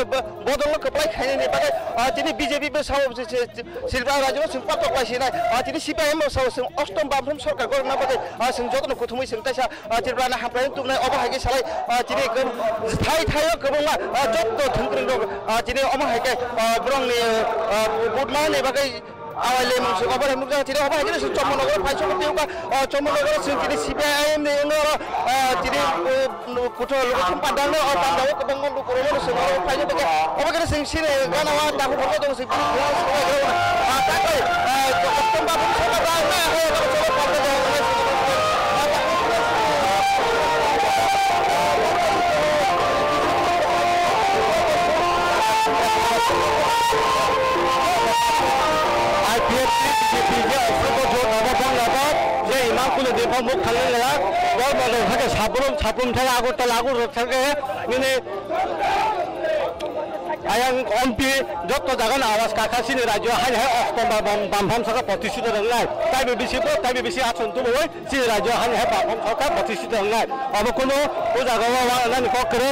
बदल कपड़ाई खाने बारे दिनै बीजेपी सिलभा राज्य जों पटक लासिनाय दिनै सीपीआईएम अष्टम बामफ्रोम सरकार गरना बादे जों जतन कुथुमै जों ताइसा जिरबाना हामफ्राय तुमनाय अबाहायगे सालाय दिनै थायो गोबां जत्त थंग्रों दिनै अबाहायगे ब्रंनि बुदमानि बागै आवाले मोनसे अबाहाय मुगा दिनै अबाहायगे जों चमनगर फाइसो देउबा चमनगर जों दिनै सीपीआईएम नि दिनै कुथ लोगोथुम पादानो पादाव गोबां लोगोरो जों फाइनो बागै अबाहायगे जों सिने गानावा दाखु फटो दं जों ताकै अष्टम बामफ्रोम सरकार मुख खाली सापुम आगरतला आगुर आयं एमपी जत जागोन आवाज काकासिनि राज्य हाय अष्टम बामफ्रोम सरकार प्रतिष्ठित रंगनाय ताइबे बेसि आसन तुबो सि राज्य हाय बामफ्रोम सरकार प्रतिष्ठित रंगनाय अब कोनो ओ जागाव नानि ककरे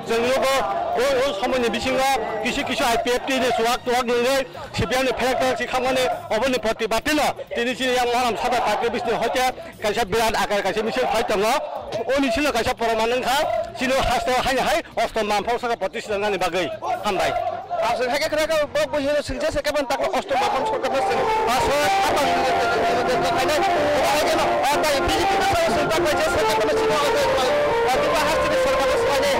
जोंनिबो ओ समयनि बिसिङा किसु आईपीएफटी नि सुवाक तुवाक नङै सीपीआईएम नि फेक्टर सिखामने अबनि प्रतिबादिनो दिनैसि यां माराम सादा पार्टी बिसनि हयते कायसा बिराद आकार कायसा मिसल फाइतङ ओनि सिनो कायसा परमानंखा सिनो हास्ते हाय अष्टम बामफ्रोम सरकार प्रतिष्ठित रंगनानि बागै हामबाय आसो हेके खराखौ बहिरो सिंजे सेकेबन ताक अष्टम बामफ्रोम सरकार जों आसो आपन खायनाय हायगेनो आताय बीजेपी सरकार ताक जे सेकेबन सिनो दिबा हास्ते सरकार सलायनाय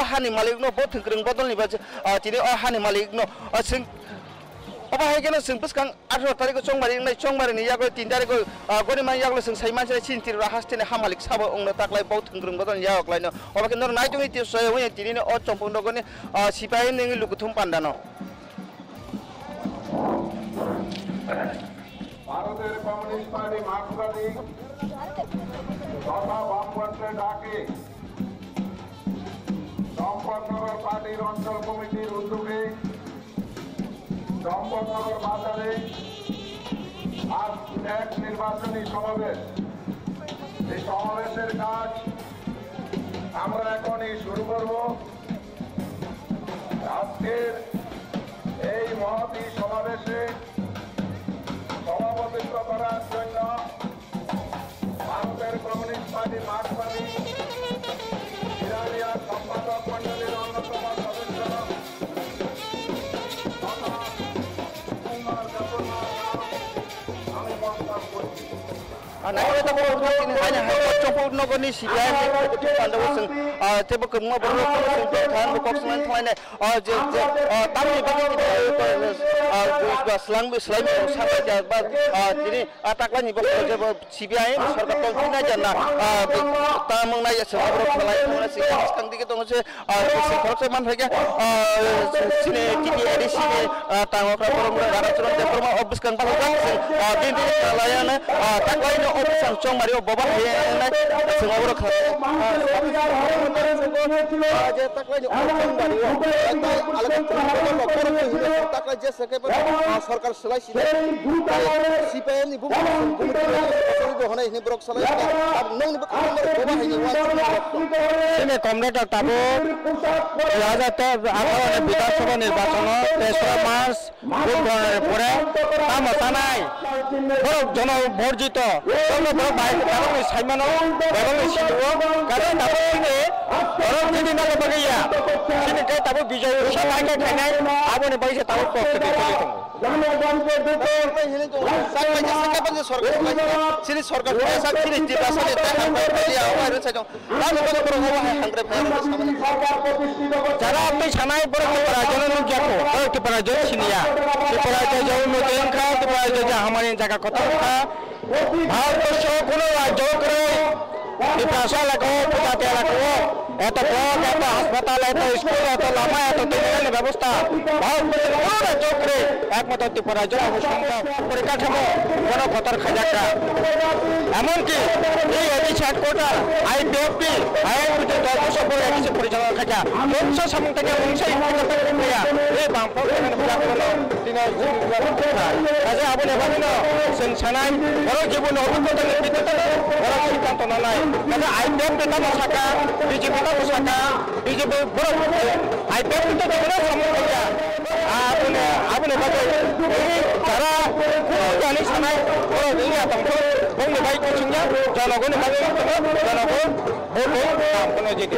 हानि मालिक न बहुत थंग्रों बदलनि बाजे दिनै हानि मालिक न जों अबाहायगेनो जों बिसखां 18 तारिख चंमारिनि यागो 3 तारिख गनिमानि यागो जों साइमानसे सिनतिर राहास्तेने हामालिक साबो अंनो ताकलाय बहुत थंग्रों बदलनि यागलायनो अबाकेनो नायदुनि तिसय वे दिनै अ चंपुनगनि सीपीआईएम नि लुगुथुम पान्दानो ভারতের কমিউনিস্ট পার্টি মার্ক্সবাদী তথা বামপন্থের ডাকে চম্পকনগর পার্টির অঞ্চল কমিটির উদ্যোগে চম্পকনগর বাজারে আজ এক নির্বাচনী সমাবেশ। এই সমাবেশের কাজ আমরা এখনই শুরু করব। আজকের এই মহতী সমাবেশে সভাপতিত্ব করার জন্য ভারতের কমিউনিস্ট পার্টি মার্ক্সবাদী ইরানিয়া সম্পাদক মন্ডলীর অন্যতম সদস্য আমি প্রস্তাব করছি। चम्पकनगरनि सीपीआईएम पान्दाव जों जेबो गोमा बर थान बक्समान थानाय तामनि बागै स्लाइम साबाय बा दिनै ताकलानि बक्स जेबो सीपीआईएम सरकार तंफिनाय जाना तामंनाय सभाबर खलाय थांना सिखां दिगे दङ जे सरकार मानफायगे सिने टिभि एडिसिनि तांगफ्रा परमरा गाराचरन देफरमा अफिसखां बालगा जों दिनै लायाना ताकलायनो अफिसां चंमारियाव बबा हायनाय जोंआवर जे ताकलायनो चंमारियाव आलादा ताकलाय जे सेकेबन सरकार सलायसिने सीपीआईएम नि बुंनो हनाय नि ब्रक सलाय नोंनि बबा हायनि वान कमरेड ताबो 2018 विधानसभा निर्वाचन 3 मार्च বুধবারের পরে তামসানাই বড় জনবর্জিত সর্ববড় বাইক কারণে সাইমানো এবং সিলুও কারণ তাবনে বড় দিদি না বগিয়া সিনে তাবো বিজয় সবাইকে খানাই আবনে বাইসে তাবো প্রস্তুতি চলিত জনগণকে দিতে হিলি তো সাইমাই সাকাপন সরকার সিনি সরকার সাকিনি দিবাসানে তাহাম পাইয়া আওয়ারে সাইজ রাজু বড় বড় হওয়া হাংরে ফায়ার সামনে সরকার প্রতিষ্ঠিত যারা আপনি সানাই বড় পরাজনের যাকো একটি পরাজয় সিনিয়া সে পরাজয় যাও নতুন খা তো পরাজয় যা আমাদের জায়গা কথা খা ভারতবর্ষ কোনো রাজ্য করে ভাষা লাগাও পতাতে লাগাও এত ব্লক, এত হাসপাতাল, এত স্কুল, এত লামা, এত টেলিফোনের ব্যবস্থা ভারতবর্ষের কোনো রাজ্যকে একমাত্র ত্রিপুরার জন্য অসম্ভব পরিকাঠামো গণকতর খাজাকা এমনকি এই এডিসি হেডকোয়ার্টার আইপিএফপি আইএফপি 10 বছর পরে এডিসি পরিচালনা খাজা বংশ সামনে থেকে বংশ প্রক্রিয়া এই বামফ্রন্ট কাজে আবুল এভাবে সানাই বড় জীবনে অভিজ্ঞতার ভিত্তিতে বড় সিদ্ধান্ত নাই কাজে আইপিএফপি তামো শাখা বিজেপি তামো শাখা বিজেপি বড় আইপিএফপি তো যেগুলো সামনে খাজা আবুল এভাবে এই যারা জানি সানাই বড় দিনে আতঙ্ক বঙ্গ ভাই কোচিংয়া জনগণ ভাবে জনগণ ভোট কোনো যেতে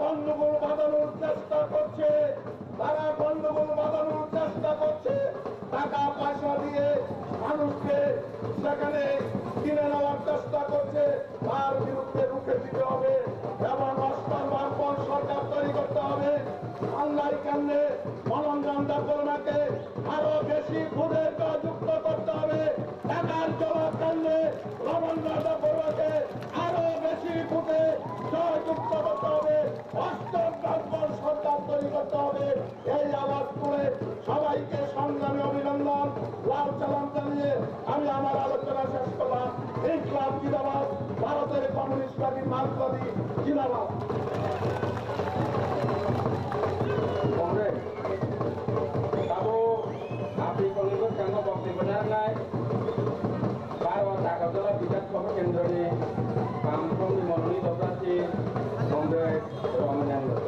গন্ডগোল বাঁধানোর চেষ্টা করছে, তারা গন্ডগোল বাঁধানোর চেষ্টা করছে, টাকা পয়সা দিয়ে মানুষকে সেখানে কিনে নেওয়ার চেষ্টা করছে, তার বিরুদ্ধে রুখে দিতে হবে এবং অষ্টম সরকার তৈরি করতে হবে। বাংলায় কেন্দ্রে মনোরঞ্জন করোনাকে আরো বেশি ভোটে যুক্ত করতে হবে। টাকার জমা কেন্দ্রে রমনরাজা করোনাকে আরো বেশি ভোটে জয়যুক্ত করতে হবে। অষ্টম সরকার তৈরি করতে হবে। এই আওয়াজ তুলে সবাইকে সংগ্রামী অভিনন্দন, লাল সালাম জানিয়ে আমি আমার আলোচনা শেষ করলাম। ইনকলাব জিন্দাবাদ, ভারতের কমিউনিস্ট পার্টি মার্কসবাদী জিন্দাবাদ। বিধানসভা কেন্দ্রে বামফ্রন্ট মনোনীত প্রার্থী কংগ্রেস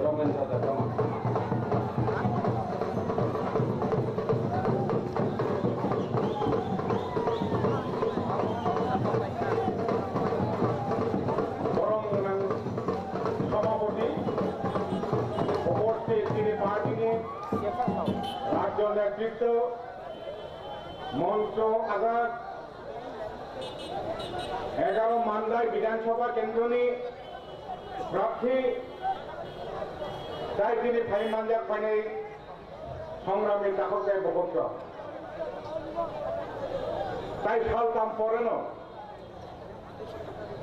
রমেন্দ্র শর্মা। সভাপতি উপস্থিত তিনি পার্টিকে রাজ্য নেতৃত্ব মঞ্চ আজাদ 11 মান্দায় বিধানসভা কেন্দ্রনি প্রার্থী তাই তিনি ফাইন মানজার ফাইনে সংগ্রামী চাকরকে বকত তাই সালতাম পরেন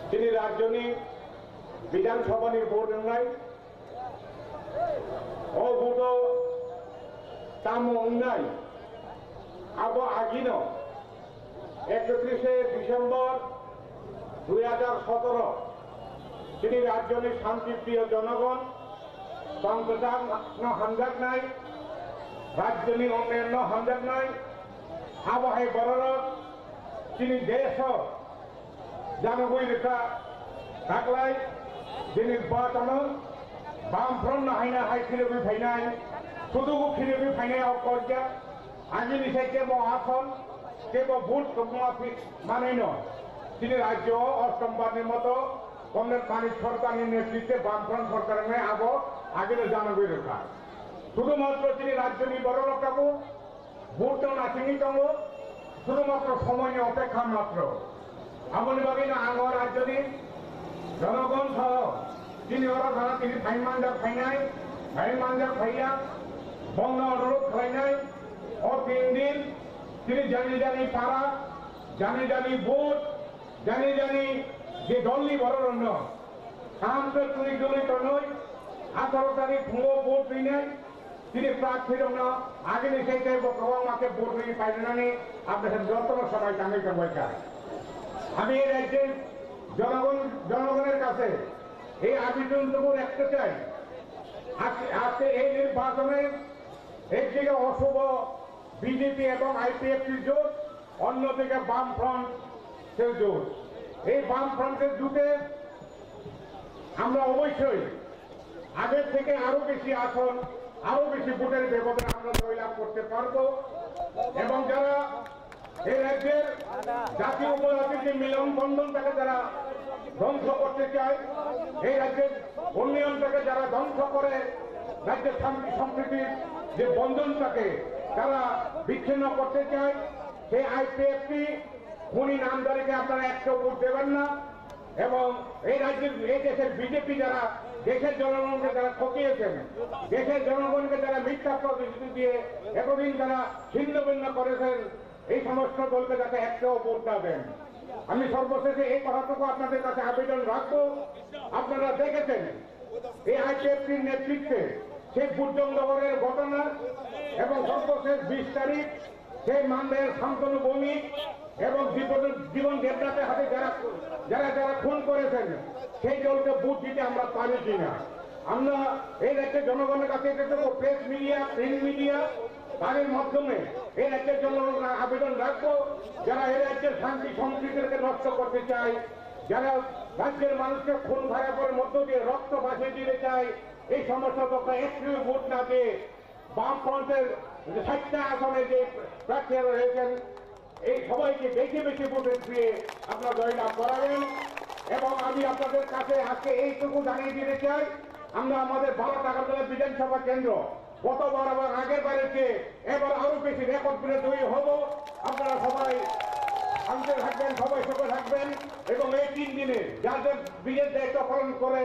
তিনি রাজ্যনি বিধানসভানি ভোট নাই ও ভোট তাম নাই আবো আগিন 31শে ডিসেম্বর 2017 তিনি রাজ্যের শান্তিপ্রিয় জনগণ সংবিধান হামজাক নাই রাজ্যের অন্যান্য হামজাক নাই আবহাওয়ায় বড় তিনি দেশ জানবই রেখা থাকলাই যে নির্বাচন বামফ্রন্ট হাইনা হাই খিলেবি ফাইনাই শুধু খিলেবি ফাইনাই অকর্যা আজি নিচে কেব আসন কেব ভোট মানাই নয় তিনি রাজ্য অষ্টমবারের মতো কংগ্রেস মানিক সরকারের নেতৃত্বে বামফ্রন্ট সরকারের আবো আগে জানবই রেখা শুধুমাত্র তিনি রাজ্য বড় রকাবো ভোট নাচিনি কাম শুধুমাত্র সময় অপেক্ষা মাত্র আমনি বাকি না আঙ্গ রাজ্যনি জনগণ সহ তিনি ওরা যারা তিনি ফাইন মানজার ফাইয়া বন্ধ অনুরোধ খাইনাই ও 3 দিন তিনি জানি পাড়া জানি ভোট জানি যে দলনি বড় রন্য সামসে তুই দলিত নয় 18 তারিখ ভুয়ো ভোট নাই তিনি প্রার্থী রন্য আগে নিশ্চয় বর্তমান মাকে ভোট নিয়ে পাইলেন না আপনাদের যত সবাই কামে কামাই আমি এই রাজ্যের জনগণের কাছে এই আবেদনটুকু রাখতে চাই আজকে এই নির্বাচনে একদিকে অশুভ বিজেপি এবং আইপিএফটির জোট অন্যদিকে বামফ্রন্টের জোট এই বামফ্রন্টের জোটে আমরা অবশ্যই আগের থেকে আরো বেশি আসন আরো বেশি ভোটের ব্যবধান আমরা জয়লাভ করতে পারবো এবং যারা এই রাজ্যের জাতীয় উপজাতির যে মিলন বন্ধনটাকে যারা ধ্বংস করতে চায় এই রাজ্যের উন্নয়নটাকে যারা ধ্বংস করে রাজ্যের শান্তি সম্প্রীতির যে বন্ধনটাকে তারা বিচ্ছিন্ন করতে চায় সেই আইপিএফটি খুনি নামদারিকে আপনারা 100 ভোট দেবেন না এবং এই রাজ্যের এই দেশের বিজেপি যারা দেশের জনগণকে যারা ঠকিয়েছেন, দেশের জনগণকে যারা মিথ্যা প্রতিশ্রুতি দিয়ে এতদিন যারা ছিন্ন ভিন্ন করেছেন, এই সমস্ত দলকে যাতে একটাও ভোট না দেন। আমি সর্বশেষে এই কথাটুকু আপনাদের কাছে আবেদন রাখবো। আপনারা দেখেছেন এই আইপিএফটির নেতৃত্বে সেই বুর্জনগরের ঘটনা এবং সর্বশেষ 20 তারিখ সেই মানদের শান্তনু ভৌমিক এবং জীবন দেবনাথের হাতে যারা খুন করেছেন, সেই দলকে ভোট দিতে আমরা পারি কিনা। আমরা এই রাজ্যের জনগণের কাছে প্রেস মিডিয়া, প্রিন্ট মিডিয়া তাদের মাধ্যমে এই রাজ্যের জনগণ আবেদন রাখবো, যারা এই রাজ্যের শান্তি সম্প্রীতিকে নষ্ট করতে চায়, যারা রাজ্যের মানুষকে খুন খারাপের মধ্য দিয়ে রক্ত ভাসিয়ে দিতে চায়, এই সমস্ত দলকে একটু ভোট না দিয়ে বামফ্রন্টের 60টা আসনে যে প্রার্থীরা রয়েছেন এই সবাইকে বেশি বেশি ভোট দিয়ে আপনারা জয়লাভ করাবেন। এবং আমি আপনাদের কাছে আজকে এইটুকু জানিয়ে দিতে চাই, আমরা আমাদের 12 টাকাতলা বিধানসভা কেন্দ্র গতবার এবং আগের বারের চেয়ে এবার আরো বেশি রেকর্ড করে তৈরি হব। আপনারা সবাই শান্তি থাকবেন, সবাই সুখে থাকবেন এবং এই 3 দিনে যাদের বিজের দায়িত্ব পালন করে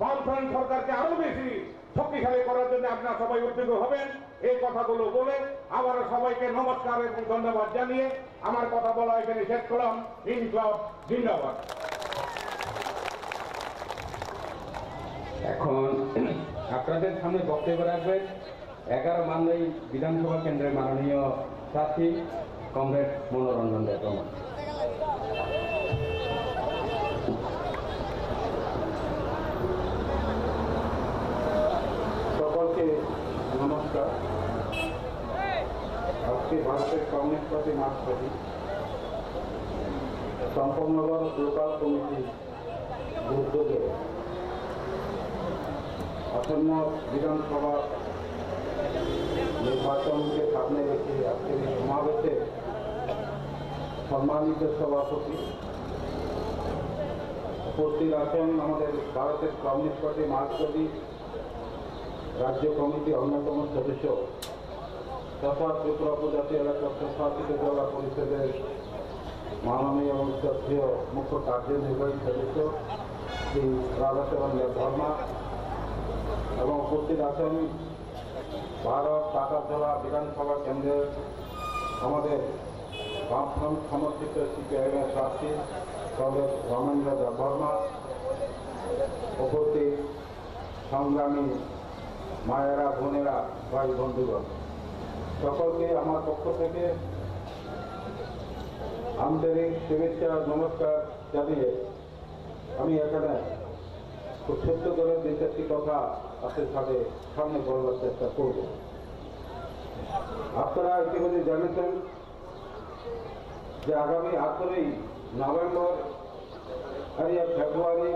বামফ্রন্ট সরকারকে আরো বেশি শক্তিশালী করার জন্য আপনারা সবাই উদ্যোগী হবেন। এই কথাগুলো বলে আবারও সবাইকে নমস্কার এবং ধন্যবাদ জানিয়ে আমার কথা বলা এখানে শেষ করলাম। ইনকলাব জিন্দাবাদ। এখন আপনাদের সামনে বক্তব্য রাখবেন 11 মানলাই বিধানসভা কেন্দ্রের মাননীয় প্রার্থী কমরেড মনোরঞ্জন দেববর্মা। সকলকে নমস্কার। আজকে ভারতের কমিউনিস্ট পার্টি মার্ক্সবাদী সম্পূর্ণগড় লোকাল কমিটি উদ্যোগে আসন্ন বিধানসভা নির্বাচনকে সামনে রেখে আজকের এই সমাবেশে সম্মানিত সভাপতি উপস্থিত আছেন আমাদের ভারতের কমিউনিস্ট পার্টি মার্ক্সবাদী রাজ্য কমিটির অন্যতম সদস্য তথা ত্রিপুরা উপজাতি এলাকার প্রশাসিত জেলা পরিষদের মাননীয় এবং শ্রদ্ধেয় মুখ্য কার্যনির্বাহী সদস্য শ্রী রাধাচরণ দেববর্মা এবং উপস্থিত আছেন ভারত টাকাতলা বিধানসভা কেন্দ্রের আমাদের বামফ্রন্ট সমর্থিত সিপিআইএমের প্রার্থী কমরেড রমেন্দ্র দেববর্মা, উপস্থিত সংগ্রামী মায়েরা, বোনেরা, ভাই বন্ধুগণ, সকলকে আমার পক্ষ থেকে আন্তরিক শুভেচ্ছা নমস্কার জানিয়ে আমি এখানে খুব ছোট্ট করে 2-4টি কথা আপনাদের সাথে সামনে বলার চেষ্টা করব। আপনারা ইতিমধ্যে জানিয়েছেন যে আগামী 18ই নভেম্বর আর ফেব্রুয়ারি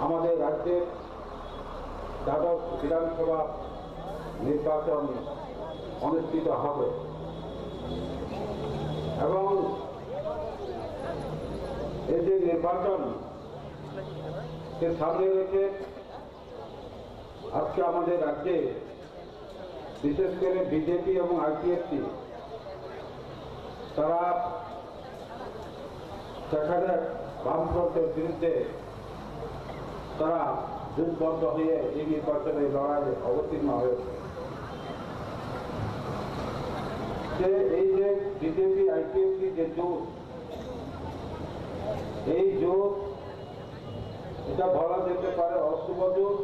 আমাদের রাজ্যের দ্বাদশ বিধানসভা নির্বাচন অনুষ্ঠিত হবে এবং এই যে নির্বাচনকে সামনে রেখে আজকে আমাদের রাজ্যে বিশেষ করে বিজেপি এবং আইপিএফটি তারা সেখানে বামফ্রন্টের বিরুদ্ধে তারা জোটবদ্ধ হয়ে এই নির্বাচনে লড়াইয়ে অবতীর্ণ হয়েছে। যে এই যে বিজেপি আইপিএফটি যে জোট, এই জোট এটা বলা যেতে পারে অশুভ জোট।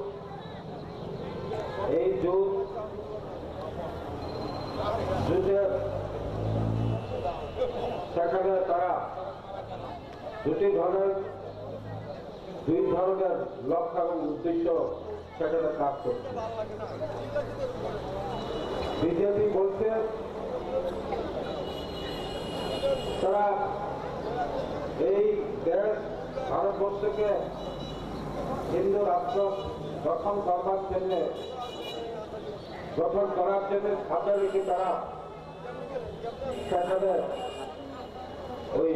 এই জোট সেখানে তারা দুই ধরনের লক্ষ্য এবং উদ্দেশ্য সেখানে কাজ করছে। বিজেপি বলছে তারা এই দেশ ভারতবর্ষকে হিন্দু রাষ্ট্র গঠন করার জন্য সাথে রেখে তারা সেখানে ওই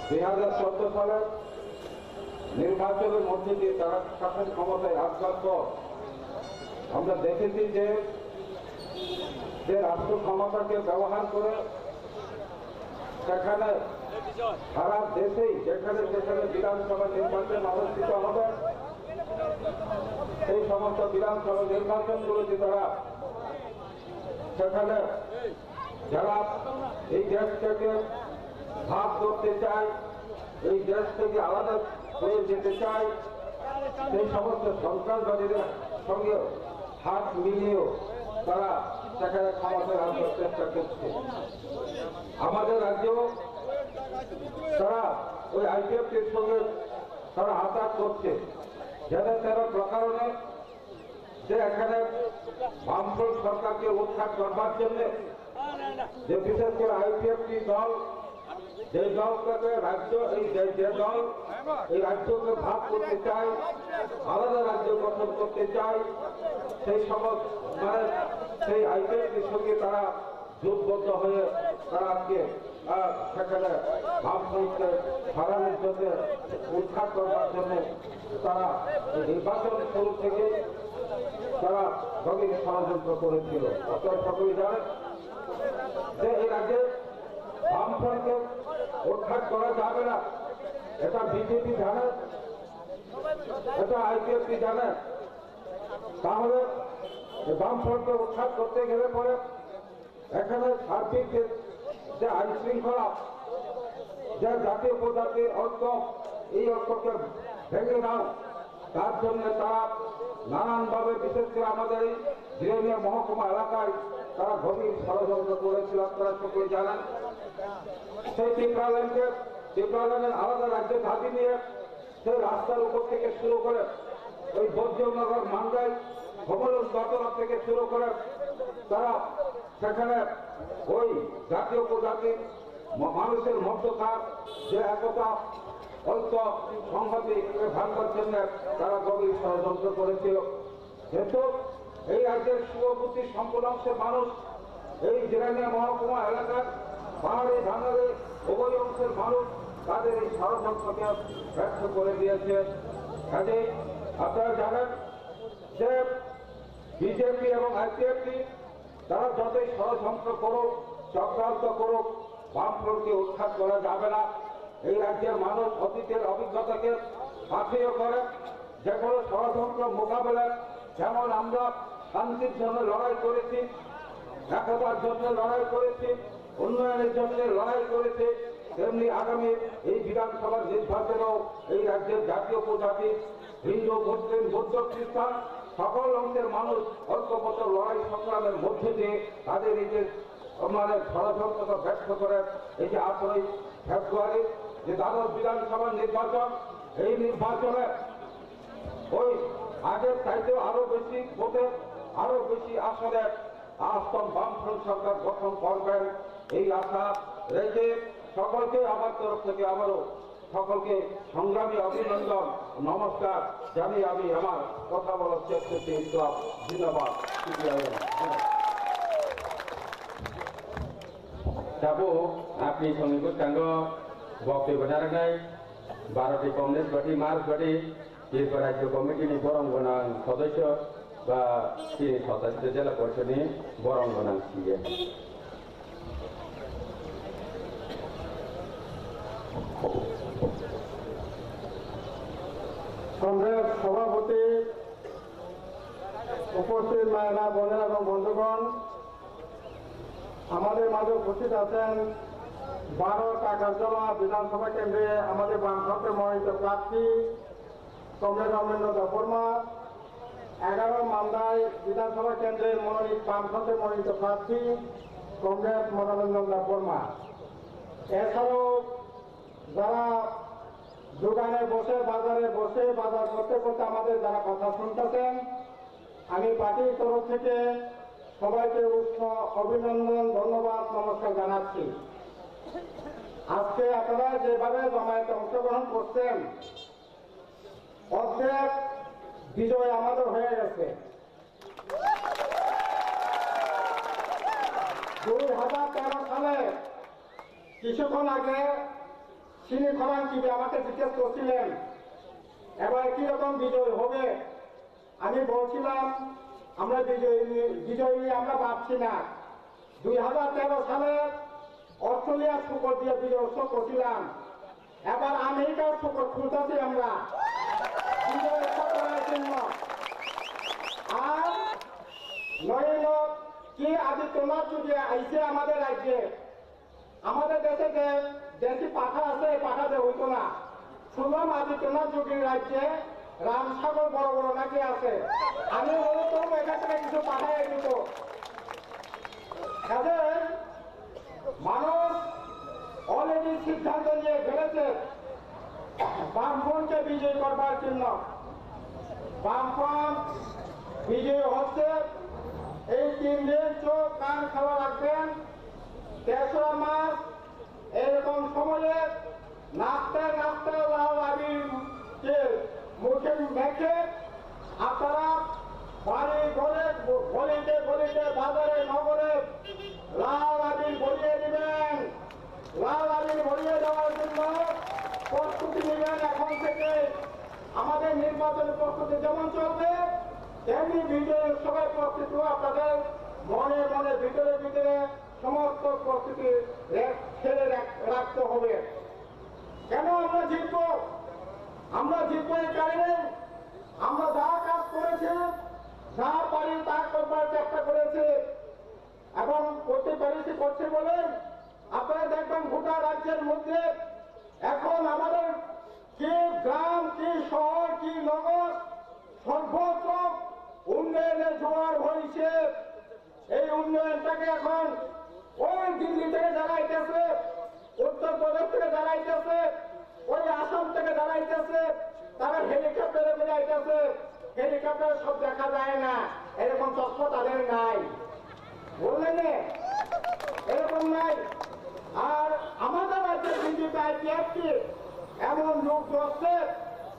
2014 সালের নির্বাচনের মধ্যে দিয়ে তারা শাসন ক্ষমতায় আসবার পর আমরা দেখেছি যে রাষ্ট্র ক্ষমতাকে ব্যবহার করে সেখানে সারা দেশেই যেখানে যেখানে বিধানসভা নির্বাচন অনুষ্ঠিত হবে সেই সমস্ত বিধানসভা নির্বাচনগুলোতে তারা সেখানে যারা এই দেশ থেকে ভাগ করতে চায়, এই দেশ থেকে আলাদা হয়ে যেতে চায়, সেই সমস্ত সন্ত্রাসবাদীদের সঙ্গে হাত মিলিয়েও তারা সেখানে ক্ষমতায় আসার চেষ্টা করছে। আমাদের রাজ্যেও তারা ওই আইপিএফটির সঙ্গে তারা আঘাত করছে, যাদের তারা প্রকারণে যে এখানে বামফ্রন্ট সরকারকে উৎখাত করবার জন্য যে বিশেষ করে আইপিএফটি দল যে দলটাকে রাজ্য এই যে দল এই রাজ্যকে ভাগ করতে চায়, আলাদা রাজ্য গঠন করতে চায়, সেই সমস্ত মানে সেই আইপিএফটির সঙ্গে তারা জোটবদ্ধ হয়ে তারা আজকে সেখানে বামফ্রন্টকে হারানোর জন্য উৎখাত করবার জন্য তারা নির্বাচন শুরু থেকে তারা গভীর ষড়যন্ত্র করেছিল। আপনারা সকলেই জানেন যে এই রাজ্যে বামফ্রন্টকে উৎখাত করা যাবে না, এটা বিজেপি জানে, এটা আইপিএফটি জানে। তাহলে বামফ্রন্টকে উৎখাত করতে গেলে পরে এখানে সার্বিক যে আইন শৃঙ্খলা, যে জাতীয় উপজাতির ঐক্য, এই ঐক্যকে ভেঙে দাও, তার জন্য তারা নানানভাবে বিশেষ করে আমাদের এই জিরানিয়া মহকুমা এলাকায় তারা গভীর ষড়যন্ত্র করেছিল। আপনারা সকলে জানেন সেই ত্রিপুরাল্যান্ডের আলাদা রাজ্যে দাবি নিয়ে সেই রাস্তার উপর থেকে শুরু করে ওই বৈদ্যনগর মান্দাই ভবন দপ্তর থেকে শুরু করে তারা সেখানে ওই জাতীয় উপজাতি মানুষের মধ্যকার যে একতা ঐক্য সংহতি ভাঙবার জন্য তারা গভীর ষড়যন্ত্র করেছিল। যেহেতু এই রাজ্যের শুভবুদ্ধি সম্পূর্ণ অংশের মানুষ এই জিরানিয়া মহকুমা এলাকার পাহাড়ি ভাঙারে উভয় অংশের মানুষ তাদের এই ষড়যন্ত্রকে ব্যর্থ করে দিয়েছে। কাজে আপনারা জানেন যে বিজেপি এবং আইপিএফটি তারা যতই ষড়যন্ত্র করুক, চক্রান্ত করুক, বামফ্রন্টকে উৎখাত করা যাবে না। এই রাজ্যের মানুষ অতীতের অভিজ্ঞতাকে পাথেয় করে যে কোনো ষড়যন্ত্র মোকাবেলায় যেমন আমরা শান্তির জন্য লড়াই করেছি, একতার জন্য লড়াই করেছি, উন্নয়নের জন্য লড়াই করেছি, তেমনি আগামী এই বিধানসভার নির্বাচনেও এই রাজ্যের জাতীয় উপজাতি, হিন্দু, মুসলিম, বৌদ্ধ, খ্রিস্টান সকল অংশের মানুষ ঐক্যবদ্ধ লড়াই সংগ্রামের মধ্যে দিয়ে তাদের এই যে মানে ষড়যন্ত্রকে ব্যর্থ করে এই যে 8ই ফেব্রুয়ারি যে দ্বাদশ বিধানসভার নির্বাচন, এই নির্বাচনে ওই আগের চাইতে আরো বেশি ভোটে আরো বেশি আসনে আস্তম বামফ্রন্ট সরকার গঠন করবেন এই আশা রেখে সকলকে আমার তরফ থেকে আবারও সকলকে সংগ্রামী অভিনন্দন, নমস্কার জানিয়ে আমি আমার কথা বলার শেষ করতে ইসলাম। ধন্যবাদ। যাবো আপনি সঙ্গীত কাঙ্গ বক্তব্য জানাই 12টি কংগ্রেস পার্টি মার্চ পার্টি ত্রিপুরা রাজ্য কমিটিनि বরংগোनां সদস্য বা 87 জেলা পরিষদनि বরংগোनां সিএ কংগ্রেস সভাপতি, উপস্থিত মায়েরা, বোনেরা এবং বন্ধুগণ, আমাদের মাঝে উপস্থিত আছেন 12 টাকারজলা বিধানসভা কেন্দ্রে আমাদের বামফ্রন্টের মনোনীত প্রার্থী কমরেড অমরেন্দ্র দেববর্মা, 11 মালদাই বিধানসভা কেন্দ্রের বামফ্রন্টের মনোনীত প্রার্থী কমরেড মনোরঞ্জন দেববর্মা। এছাড়াও যারা দোকানে বসে বাজারে বসে বাজার করতে করতে আমাদের যারা কথা শুনতেছেন, আমি পার্টির তরফ থেকে সবাইকে উষ্ণ অভিনন্দন, ধন্যবাদ, নমস্কার জানাচ্ছি। আজকে আপনারা যেভাবে জমায়েতে অংশগ্রহণ করছেন, অর্ধেক বিজয় আমাদের হয়ে গেছে। 2013 সালে কিছুক্ষণ আগে চিনি খরাং টিভি আমাকে জিজ্ঞেস করছিলেন এবার কিরকম বিজয় হবে। আমি বলছিলাম আমরা বিজয় নিয়ে আমরা ভাবছি না। 2013 সালে অস্ট্রেলিয়ার শুকর দিয়ে বিজয় উৎসব করছিলাম, এবার আমেরিকার শুকর খুলতেছি আমরা বিজয় উৎসব করার জন্য। আর নইল কি আদিত্যনাথ যদি আইসে আমাদের রাজ্যে, আমাদের দেশে যে দেশি পাঠা আছে পাঠাতে হইতো না। শুনলাম আদিত্যনাথ যোগীর রাজ্যে রামসাগর বড় বড় নাকি আছে, আমি বলতাম এখান থেকে কিছু পাঠাই দিত। মানুষ অলরেডি সিদ্ধান্ত নিয়ে ফেলেছে বামপন্থকে বিজয়ী করবার জন্য। বামপন্থ বিজয়ী হচ্ছে, এই 3 দিন চোখ কান খোলা রাখবেন। 3রা মাস এরকম সময়ে নাচতে নাচতে লাল আবিরকে মুখে মেখে আপনারা বাড়ি ঘরে গলিতে গলিতে বাজারে নগরে লাল আবির ভরিয়ে দিবেন। লাল আবির ভরিয়ে দেওয়ার জন্য প্রস্তুতি নেবেন এখন থেকে। আমাদের নির্বাচন প্রস্তুতি যেমন চলবে তেমনি বিজয়ের সবাই প্রস্তুতি আপনাদের মনে মনে ভিতরে ভিতরে সমস্ত প্রস্তুতি ছেড়ে রাখতে হবে। কেন আমরা জিতব? আমরা জিতব এই কারণে আমরা যা কাজ করেছি, যা পারি তা করবার চেষ্টা করেছি এবং করতে পারিছি করছে বলে আপনারা দেখবেন গোটা রাজ্যের মধ্যে এখন আমাদের কি গ্রাম কি শহর কি নগর সর্বত্র উন্নয়নের জোয়ার হয়েছে। এই উন্নয়নটাকে এখন ওই দিল্লি থেকে জানাইতেছে, উত্তরপ্রদেশ থেকে জানাইতেছে, ওই আসাম থেকে জানাইতেছে, তারা হেলিকপ্টারে বেড়াইতেছে। হেলিকপ্টার সব দেখা যায় না, এরকম চশমা তাদের নাই, বললেন এরকম নাই। আর আমাদের রাজ্যের বিজেপি আইপিএফটি এমন লোক ধরছে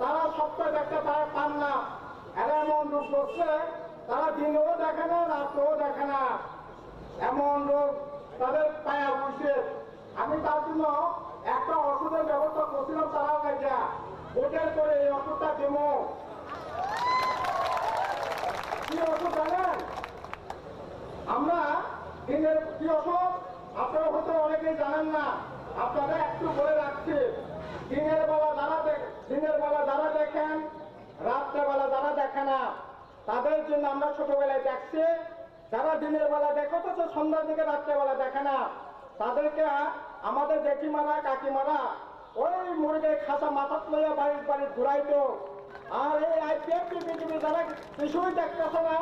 তারা সবটা দেখতে পান না। এরা এমন লোক ধরছে তারা দিনেও দেখে না রাত্রেও দেখে না, এমন লোক তাদের পায়া বসে। আমি তার জন্য একটা ওষুধের ব্যবস্থা করছিলাম, তারাও কাজা ভোটের করে এই ওষুধটা দেব। কি ওষুধ জানেন? আমরা দিনের কি ওষুধ আপনারা হয়তো অনেকেই জানেন না, আপনারা একটু বলে রাখছি। দিনের বেলা যারা দেখেন, রাত্রেবেলা যারা দেখে না, তাদের জন্য আমরা ছোটবেলায় দেখছি। যারা দিনের বেলা দেখো তো সন্ধ্যার দিকে রাত্রেবেলা দেখে না, তাদেরকে আমাদের জেঠিমারা কাকিমারা ওই মুরগির খাসা মাথাত লইয়া বাড়ির বাড়ির ঘুরাইতো। আর এই আইপিএফটি বিজেপি যারা কিছুই দেখতেছে না,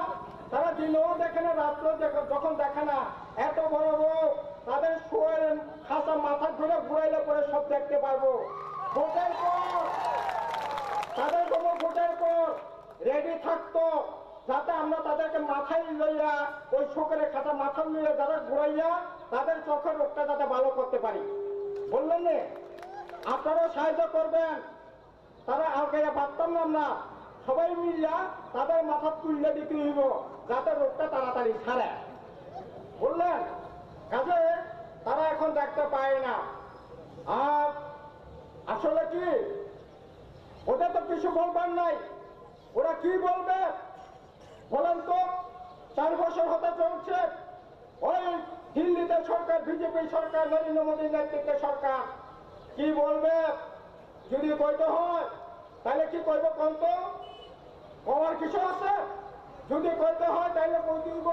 তারা দিনেও দেখে না রাত্রেও যখন দেখে না, এত বড় রোগ তাদের শুয়ের খাসা মাথা ধরে ঘুরাইলে পরে সব দেখতে পারবো। ভোটের পর তাদের কোনো ভোটের পর রেডি থাকতো, যাতে আমরা তাদেরকে মাথায় লইয়া ওই শোকের খাতা মাথা লইয়া যারা ঘুরাইয়া তাদের চোখের রোগটা যাতে ভালো করতে পারি। বললেন না আপনারাও সাহায্য করবেন। তারা আগে পারতাম না, আমরা সবাই মিলিয়া তাদের মাথা তুললে দিতে হইব যাতে রোগটা তাড়াতাড়ি ছাড়ে। বললেন কাজে তারা এখন দেখতে পায় না। আর আসলে কি ওদের তো কিছু বলবার নাই, ওরা কি বলবে বলেন তো? 4 বছর হতে চলছে ওই দিল্লিতে সরকার, বিজেপি সরকার, নরেন্দ্র মোদীর নেতৃত্বে সরকার। কি বলবে? যদি কইতে হয় তাহলে কি কইব? কন্ত করার কিছু আছে? যদি কইতে হয় তাহলে কই দিব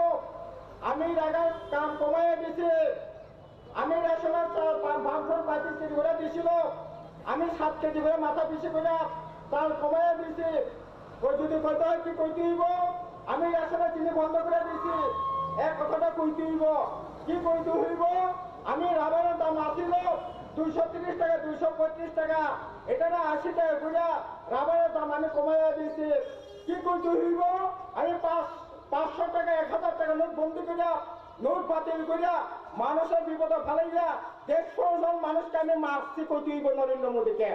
আমি রাগার কাম কমাইয়া দিছি, আমি রেশনের বামফ্রন্ট পার্টি করে দিছিল, আমি 7 কেজি করে মাথা পিছিয়ে করে চাল কমাইয়া দিছি। ওই যদি কইতে হয় কি কইতে হইব? আমি রেশনের চিনি বন্ধ করে দিছি, এক কথাটা কইতে হইব। কি কইতে হইব? আমি রাবারের দাম আসিল 230 টাকা 235 টাকা, এটা না 80 টাকা করে রাবারের দাম আমি কমাইয়া দিছি। কি কইতে হইব? আমি 500 টাকা 1000 টাকা নোট বন্দি করিয়া নোট বাতিল করিয়া মানুষের বিপদে ফেলাইয়া 150 জন মানুষকে আমি মারছি। কইতে হইব নরেন্দ্র মোদীকে।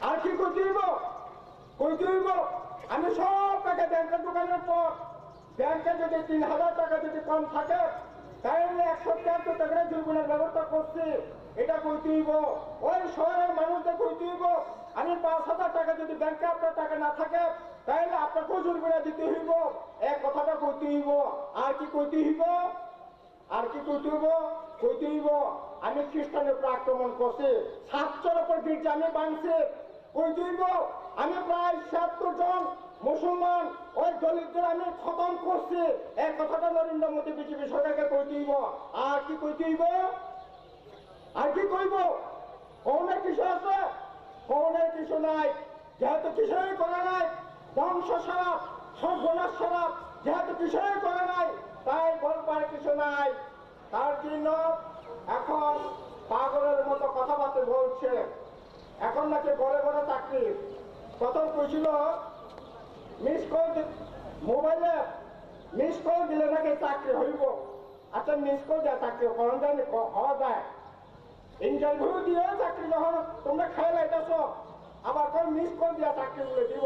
আর কি কইতে হইব? কইতে হইব আমি সব টাকা ব্যাংকের দোকানের পর ব্যাংকে যদি 3000 টাকা যদি কম থাকে তাহলে 173 টাকা জরিমানার ব্যবস্থা করছি, এটা কইতে হইব। ওই শহরের মানুষদের কইতে হইব আমি 5000 টাকা যদি ব্যাংকে আপনার টাকা না থাকে তাহলে আপনাকেও জরিমানা দিতে হইব, এক কথাটা কইতে হইব। আর কি কইতে হইব? আর কি কইতে হইব? কইতেইব আমি খ্রিস্টানের উপর আক্রমণ করছি, 700-র উপর গির্জা আমি ভাঙছি, কইতেইব আমি প্রায় 76 জন মুসলমান ওই দলিতদের আমি খতম করছি। এই কথাটা নরেন্দ্র মোদী বিজেপি সরকারকে কইতেইব। আর কি কইতেইব? আর কি কইব? কৌনের কিছু আছে? কৌনের কিছু নাই। যেহেতু কিছুই করে নাই, ধ্বংস সারাপ সর্বনাশ সারাপ যেহেতু কিছুই করে নাই, তাই বলবার কিছু নাই। তার জন্য এখন পাগলের মতো কথাবার্তা বলছে। এখন নাকি ঘরে ঘরে চাকরি। প্রথম কইছিল মিস কল, মোবাইলে মিস কল দিলে নাকি চাকরি হইব। আচ্ছা মিস কল দেয় চাকরি কখন যায় হওয়া যায়? ইন্টারভিউ দিয়ে চাকরি যখন তোমরা খেয়ে লাইতেছ, আবার কোন মিস কল দিয়া চাকরি বলে দিব।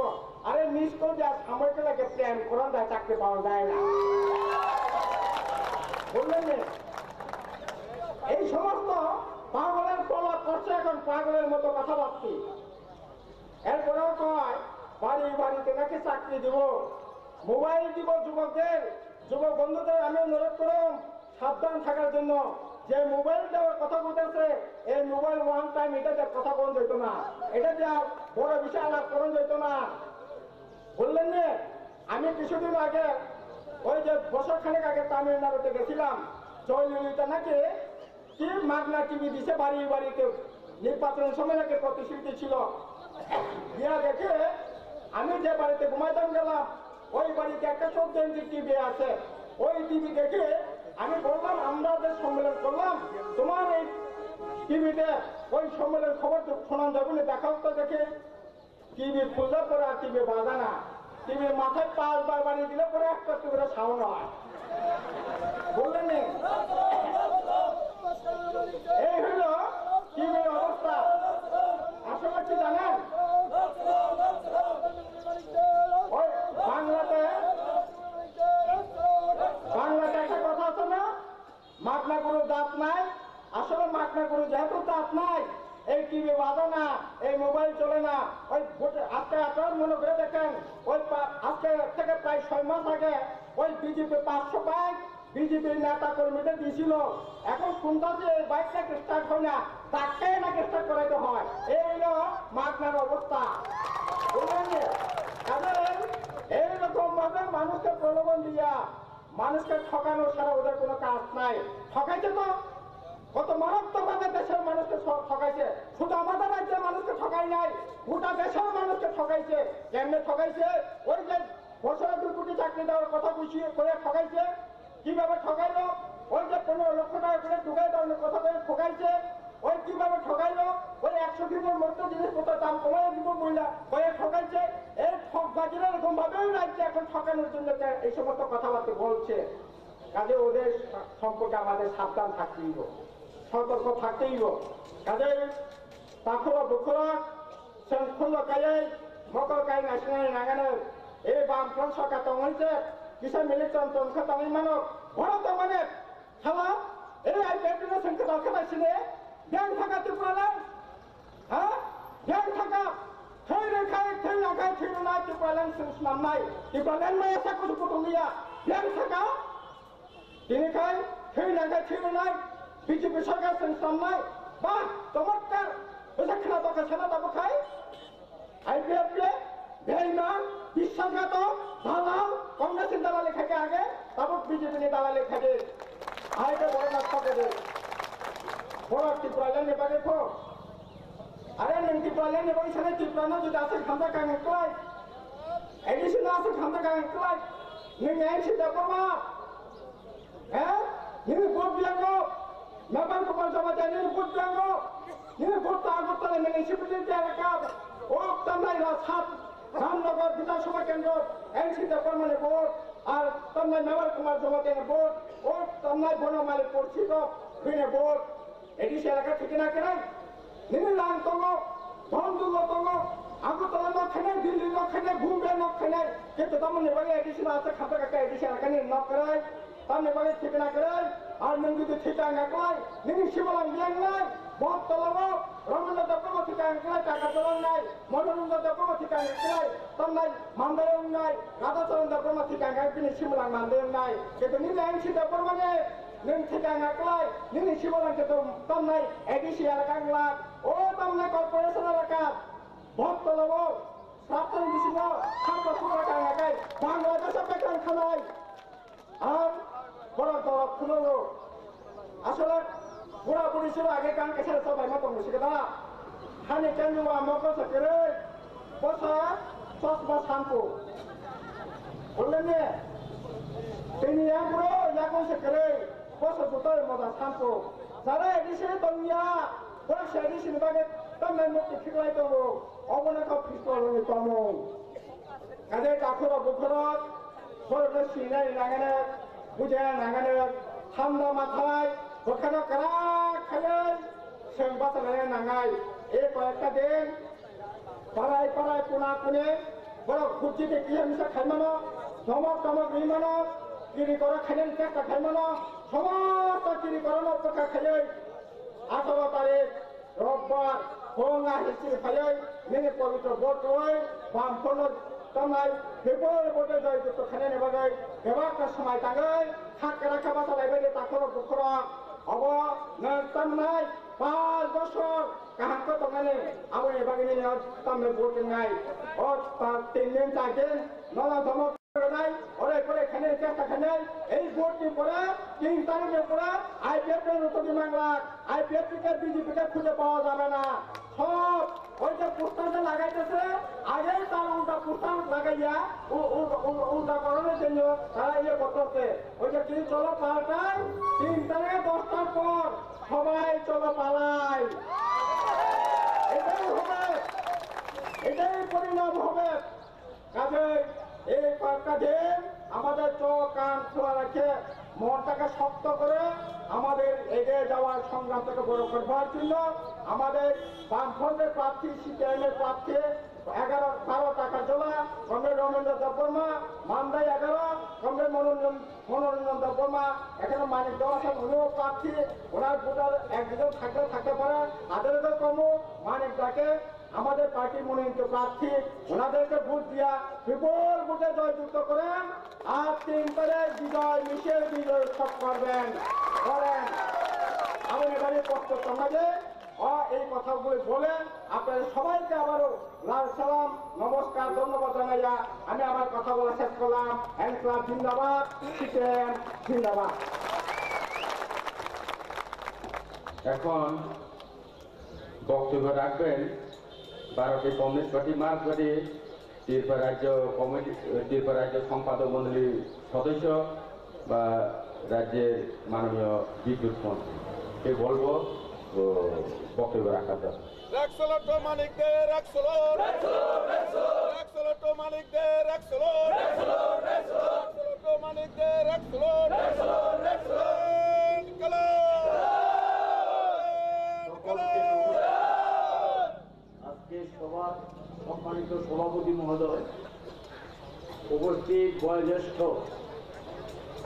আরে মিস কল দিয়া সাময়িক লাগে প্ল্যান করান যায়, চাকরি পাওয়া যায় না, বললেন? এই সমস্ত পাগলের প্রলাপ করছে এখন, পাগলের মতো কথা ভাবছি। এরপরেও কয় বাড়ি বাড়িতে নাকি চাকরি দিব, মোবাইল দিব যুবকদের। যুবক বন্ধুদের আমি অনুরোধ করুন সাবধান থাকার জন্য। যে মোবাইল দেওয়ার কথা বলতেছে, এই মোবাইল ওয়ান টাইম এটা দিয়ে কথা বন্ধ হইতো না, এটা দিয়ে বড় বিষয় আলাপ করুন যেত না, বললেন না? আমি কিছুদিন আগে ওই যে বছরখানেক আগে তামিলনাড়ুতে গেছিলাম, জয়ললিতা নাকি কি মাগনা টিভি দিছে বাড়ি বাড়িতে, নির্বাচনের সময় নাকি প্রতিশ্রুতি ছিল। দিয়া দেখে আমি যে বাড়িতে ঘুমাইতাম গেলাম, ওই বাড়িতে একটা 14 ইঞ্চি টিভি আছে। ওই টিভি দেখে আমি বললাম আমরা যে সম্মেলন করলাম, তোমার এই টিভিতে ওই সম্মেলন খবর শোনান যাবে না, দেখাও তো দেখে। টিভি খুললে পরে আর টিভি বাজা না, টিভির মাথায় 5 বার বাড়িয়ে দিলে পরে একটা টিভিটা সাউন্ড হয়, বললেন? এই হইল টিভির অবস্থা। আসলে কি জানেন, ওই বাংলাতে একটা কথা আছে না, মাগনা গরুর দাঁত নাই। আসলে মাগনা গরু যেহেতু দাঁত নাই, এই টিভি বাজে না, এই মোবাইল চলে না। ওই আজকে আপনার মনে করে দেখেন, ওই আজকে থেকে প্রায় 6 মাস আগে ওই বিজেপি 500 বাইক বিজেপির নেতা কর্মীদের দিয়েছিল। এখন শুনতেছি এই বাইক নাকি স্টার্ট হয় না, তাকে নাকি স্টার্ট করাইতে হয়। এই হলো মাগনার অবস্থা, বুঝলেন? এইরকম ভাবে মানুষকে প্রলোভন দিয়া মানুষকে ঠকানো ছাড়া ওদের কোনো কাজ নাই। ঠকাইছে তো, কত মারাত্মকভাবে দেশের মানুষকে ঠকাইছে। শুধু আমাদের রাজ্যের মানুষকে ঠকাই নাই, গোটা দেশের মানুষকে ঠকাইছে। কেমনে ঠকাইছে? ওই যে বছরে 2 কোটি চাকরি দেওয়ার কথা বুঝিয়ে করে ঠকাইছে। কিভাবে ঠকাইলো? ওই যে 15 লক্ষ টাকা করে ঢুকাই দেওয়ার কথা বলে ঠকাইছে। ওই কিভাবে ঠকাইলো? ওই 100 দিনের মধ্যে জিনিসপত্রের দাম কমাই দিব মহিলা হয়ে ঠকাইছে। এই ঠকবাজিরা এরকম ভাবেই রাজ্যে এখন ঠকানোর জন্য এই সমস্ত কথাবার্তা বলছে। কাজে ওদের সম্পর্কে আমাদের সাবধান থাকতেই, সতর্ক থাকতেই। কাজে তাকুরা বুকুরা সংখ্য কায়ে মকর কাই নাশনাল নাগানের এই বামফ্রন্ট সরকার তংছে কিসা মিলিটান তংখা তামিল মানব ভারত মানে খেলা এই আইপিএল সংখ্যা দরকার আছে ব্যাংক থাকা ত্রিপুরালাম, হ্যাঁ ব্যাংক থাকা থৈ রেখায় থৈ লাগায় থৈ নাই ত্রিপুরালাম নাম নাই, ত্রিপুরালাম নাই আছে কিছু পুটুলিয়া ব্যাংক থাকা তিনি খাই থৈ লাগায় থৈ নাই বিজেপি সরকার সংস্থান নাই। বা চমৎকার খেলা দরকার সেনা দাবো খাই আইপিএল বেইমান বিশ্বাসঘাতক দালাল কংগ্রেসের দালালি খাকে আগে, তারপর বিজেপি দালালি খাকে আগে বড় না থাকে বড় ত্রিপুরালাম নেবাগে খো। আরে ত্রিপুরালাম নেবাগ সাথে ত্রিপুরানো যদি আছে খামটা কাঙে ক্লাই এডিশন আছে খামটা কাঙে ক্লাই নই এনসি দেবমা, হ্যাঁ নিনি ভোট দিয়াঙ্গো মেম্বার কুমার জমা দেয় নিনি ভোট দিয়াঙ্গো নিনি ভোট তো আগরতলা মিউনিসিপালিটি এলাকা ও তামলাই সাত রামনগর বিধানসভা কেন্দ্র এনসি দেবমা ভোট আর তামলাই মেম্বার কুমার জমা দেয় ভোট ও তামলাই বনমালী পরিচিত বিনে ভোট এডিশন এলাকা ঠিক না কেন নিনি লাং তঙ্গ ধনদুর্গ তঙ্গ আগরতলা নখানে দিল্লি নখানে বুম্বে নখানে কিন্তু তেমন এবারে এডিশন আছে খাতা কাকা এডিশন এখানে নক করায় তামনে বাগে ঠিক না করায় আর যদি ঠিক না করায় নিনি শিবলাম দিয়াং নাই বহুত তলাবো রমনা দপ্তর ঠিক নাই টাকা চলন নাই মনোরঞ্জন দপ্তর ঠিক নাই তামলাই মান্দায়ং নাই রাধাচরণ দপ্তর ঠিক নাই তিনি শিবলাম মান্দায়ং নাই কিন্তু নিনি এনসি দপ্তর মানে nâng thi càng ngạc lại những người chỉ bằng cái tâm này ADC là càng lạc ô tâm này corporation là càng bóp tôi là vô sắp tới đi xin vô không có thu là càng ngạc cái bằng lời cho sắp cái càng khăn này বড় তো খুলো আসলে বুড়া বুড়ি ছিল আগে কান কাছে সবাই মত মুশকিল দা হানি কেন আমাকে সকেরে বসা চশমা শাম্পু বললেন নে তিনি পুরো ইয়াকো সকেরে বসা জুতার মজা শাম্পু যারা এডিশনে তমিয়া পুরো সেডিশন বাগে তমে মুক্তি ঠিকলাই তো অবনাকা ফিসকলনি তমো কাজে কাখর বুখরত সরকার সিনাই লাগানে বুঝে নাগানে ঠান্ডা মাথায় ওখানে কারা খালে সেং বাঁচালে নাঙাই এই কয়েকটা দিন পাড়ায় পাড়ায় কোনা কোনে বড় খুঁজিতে কি মিশা খাইমানো ধমক টমক নিমানো কিরি করে খাইলে চেষ্টা খাইমানো সমস্ত কিরি করানো অপেক্ষা খাইলে 18 তারিখ রোববার হোঙ্গা হিসেবে খাইলে মেনে পবিত্র ভোট হয়ে বামপন্ন তমাই বেপর বটে জয় যুক্ত খানে নেবা গই বেবাকটা সময় তাঙ্গই থাকা রাখা বাসা লাইবে তাখর বুখর অব নতমনাই 5 বছর কাহাকো তঙ্গানে আবো এবাগিনি তমে ভোট নাই ও 3 দিন 4 দিন নলা ধমক নাই ওরে পরে খানে চেষ্টা খানে এই ভোটটি পরে 3 তারিখের পরে আইপিএফ এর নতুন বাংলা আইপিএফ কে বিজেপি কে খুঁজে পাওয়া যাবে না সব ওই যে পোস্টারটা লাগাইতেছে আগেই তার উল্টা পোস্টার লাগাইয়া উল্টা করানোর জন্য তারা ইয়ে করতেছে ওই যে কি চলো পাল্টাই 3 তারিখে 10টার পর সবাই চলো পালাই এটাই হবে এটাই পরিণাম হবে কাজে এই কয়েকটা দিন আমাদের চোখ কান খোলা রেখে মনটাকে শক্ত করে আমাদের এগিয়ে যাওয়ার সংগ্রাম থেকে বড় করবার জন্য আমাদের বামফ্রন্টের প্রার্থী সিপিআইএমের প্রার্থী 11-12 টাকা জোলা কমরেড রমেন্দ্র দেববর্মা মান্দাই 11 কমরেড মনোরঞ্জন দেববর্মা এখানে মানিক দেওয়া আছেন উনিও প্রার্থী ওনার ভোটার একজন থাকতে পারে তাদেরকে কমও মানিক ডাকে আমাদের পার্টি মনোনীত প্রার্থী ওনাদেরকে ভোট দিয়া বিপুল ভোটে জয়যুক্ত করেন আর 3 তারিখ বিজয় মিছিল বিজয় উৎসব করেন আমি এবারে পক্ষ সমাজে এই কথাগুলি বলেন আপনাদের সবাইকে আবারও লাল সালাম নমস্কার ধন্যবাদ জানাইয়া আমি আমার কথা বলা শেষ করলাম হ্যান্ড ক্লাব জিন্দাবাদ সিপিএম জিন্দাবাদ এখন বক্তব্য রাখবেন 12টি কমিউনিস্ট পার্টি মার্কসবাদী ত্রিপুরা রাজ্য কমিটি ত্রিপুরা রাজ্য সম্পাদক মন্ডলীর সদস্য বা রাজ্যের মাননীয় বিদ্যুৎ মন্ত্রী কে বলবো বক্তব্য রাখার জন্য আজকে সভার সম্মানিত সভাপতি মহোদয়, উপস্থিত বয়োজ্যেষ্ঠ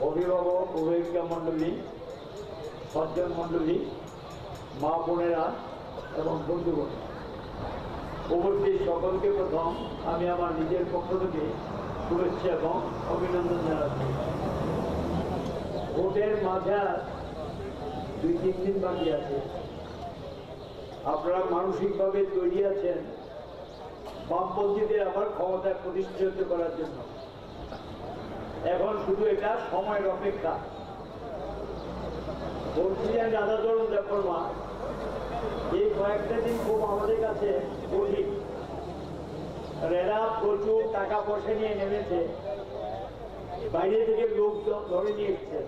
অভিভাবক অভিভাবিকা মণ্ডলী, সজ্জন মণ্ডলী, মা বোনেরা এবং বন্ধুগণ, উপস্থিত সকলকে প্রথম আমি আমার নিজের পক্ষ থেকে শুভেচ্ছা এবং অভিনন্দন জানাচ্ছি। ভোটের মাঝে 2-3 দিন বাকি আছে। আপনারা মানসিকভাবে তৈরি আছেন বামপন্থীদের আবার ক্ষমতায় প্রতিষ্ঠিত করার জন্য। এখন শুধু এটা সময়ের অপেক্ষা। বলছিলেন রাধাচরণ দেববর্মা, এই কয়েকটা দিন খুব আমাদের কাছে কঠিন। এরা প্রচুর টাকা পয়সা নিয়ে নেমেছে, বাইরে থেকে লোক ধরে নিয়ে এসছে,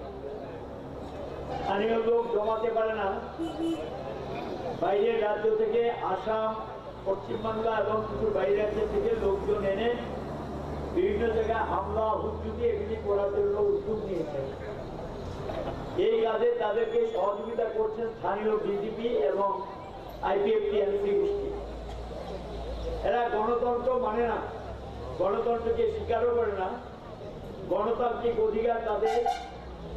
স্থানীয় লোক জমাতে পারে না। বাইরের রাজ্য থেকে আসাম, পশ্চিমবাংলা এবং কিছু বাইরের রাজ্য থেকে লোকজন এনে বিভিন্ন জায়গায় হামলা হুজুতি এগুলি করার জন্য উদ্যোগ নিয়েছে। এই কাজে তাদেরকে সহযোগিতা করছেন স্থানীয় বিজেপি এবং আইপিএফ-টিএমসি গোষ্ঠী। এরা গণতন্ত্র মানে না, গণতন্ত্রকে স্বীকারও করে না, গণতান্ত্রিক অধিকার তাদের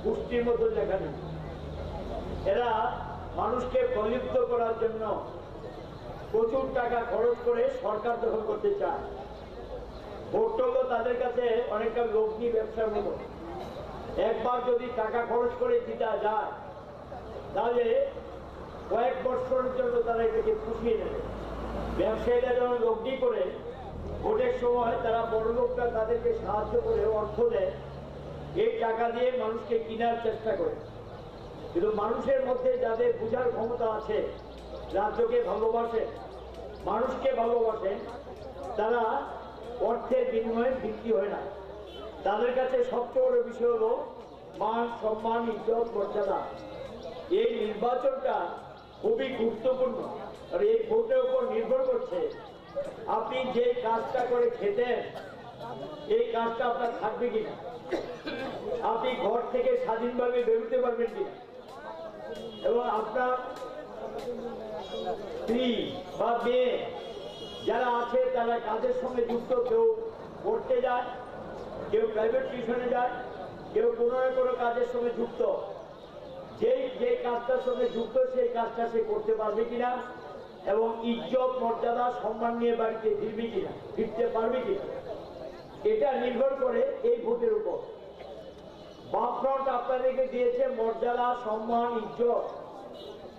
গোষ্ঠীর মধ্যে দেখা নেই। এরা মানুষকে প্রলুব্ধ করার জন্য প্রচুর টাকা খরচ করে সরকার দখল করতে চায়। ভোট তাদের কাছে অনেকটা লগ্নি ব্যবসার মতো। একবার যদি টাকা খরচ করে জিতা যায় তাহলে কয়েক বছরের জন্য তারা এটাকে পুষিয়ে নেবে। ব্যবসায়ীরা যেমন লগ্নি করে ভোটের সময় তারা বড় লোকরা তাদেরকে সাহায্য করে অর্থ দেয়, এই টাকা দিয়ে মানুষকে কেনার চেষ্টা করে। কিন্তু মানুষের মধ্যে যাদের বোঝার ক্ষমতা আছে, রাজ্যকে ভালোবাসে, মানুষকে ভালোবাসে, তারা অর্থের বিনিময়ে বিক্রি হয় না। তাদের কাছে সবচেয়ে বড় বিষয় হলো মান, সম্মান, ইজ্জত, মর্যাদা। এই নির্বাচনটা খুবই গুরুত্বপূর্ণ, আর এই ভোটের উপর নির্ভর করছে আপনি যে কাজটা করে খেতেন এই কাজটা আপনার থাকবে কিনা, আপনি ঘর থেকে স্বাধীনভাবে বেরোতে পারবেন কিনা, এবং আপনার স্ত্রী বা মেয়ে যারা আছে তারা কাজের সঙ্গে যুক্ত, কেউ পড়তে যায়, কেউ প্রাইভেট টিউশনে যায়, কেউ কোনো না কোনো কাজের সঙ্গে যুক্ত, যে কাজটার সঙ্গে যুক্ত সেই কাজটা সে করতে পারবে কিনা, এবং ইজ্জত, মর্যাদা, সম্মান নিয়ে বাড়িতে ফিরবে কিনা, ফিরতে পারবে কিনা, এটা নির্ভর করে এই ভোটের উপর। বামফ্রন্ট আপনাদেরকে দিয়েছে মর্যাদা, সম্মান, ইজ্জত।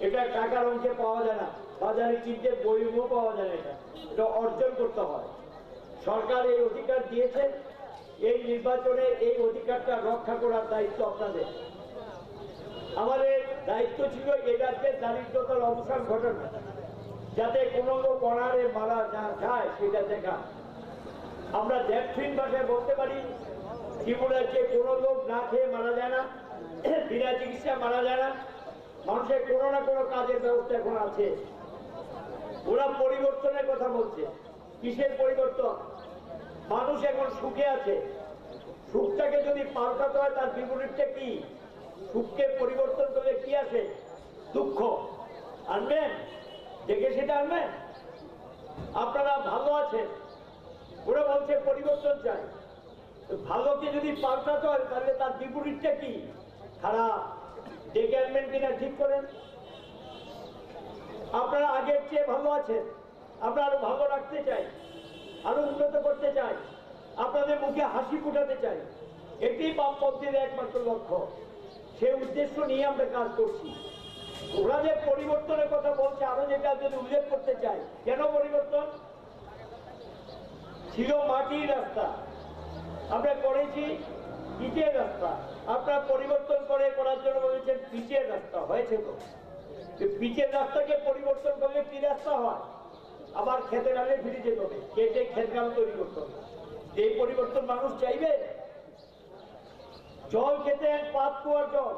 এটা টাকার অঙ্কে পাওয়া যায় না, বাজারে কিনতে বইও পাওয়া যায় না, এটা অর্জন করতে হয়। সরকার এই অধিকার দিয়েছে, এই নির্বাচনে এই অধিকারটা রক্ষা করার দায়িত্ব আপনাদের। আমাদের দায়িত্ব ছিল এই রাজ্যের দারিদ্রতার অবসান ঘটানো, যাতে কোনো লোক অনারে মারা না যায় সেটা দেখা। আমরা দেখছিন ভাষায় বলতে পারি ত্রিপুরাজ্যে কোনো লোক না খেয়ে মারা যায় না, বিনা চিকিৎসা মারা যায় না, মানুষের কোনো না কোনো কাজের ব্যবস্থা এখন আছে। ওরা পরিবর্তনের কথা বলছে, কিসের পরিবর্তন? মানুষ এখন সুখে আছে, সুখটাকে যদি পাল্টাতে হয় তার বিপরীতটা কি? সুখকে পরিবর্তন করলে কি আসে? দুঃখ আনবেন, দেখে সেটা আনবেন। আপনারা ভালো আছেন, ওরা বলছে পরিবর্তন চাই। ভালোকে যদি পাল্টাতে হয় তাহলে তার বিপরীতটা কি? খারাপ, ডেকে আনবেন কিনা ঠিক করেন। আপনারা আগের চেয়ে ভালো আছেন, আমরা আরো ভালো রাখতে চাই, আরো উন্নত করতে চাই, আপনাদের মুখে হাসি ফুটাতে চাই। এটি বামপন্থীর একমাত্র লক্ষ্য, সেই উদ্দেশ্য নিয়ে আমরা কাজ করছি। ওরা যে পরিবর্তনের কথা বলছে, আরো যেটা যদি উল্লেখ করতে চাই, কেন পরিবর্তন? ছিল মাটির রাস্তা, আমরা করেছি ইটের রাস্তা। আপনারা পরিবর্তন করার জন্য বলেছেন পিচের রাস্তা, হয়েছে তো? পিচের রাস্তাকে পরিবর্তন করলে কি রাস্তা হয়? আবার খেতে ডালে ফিরে যেতে হবে, কেটে খেতগ্রাম তৈরি করতে হবে। এই পরিবর্তন মানুষ চাইবে? জল খেতে পাত কুয়ার জল,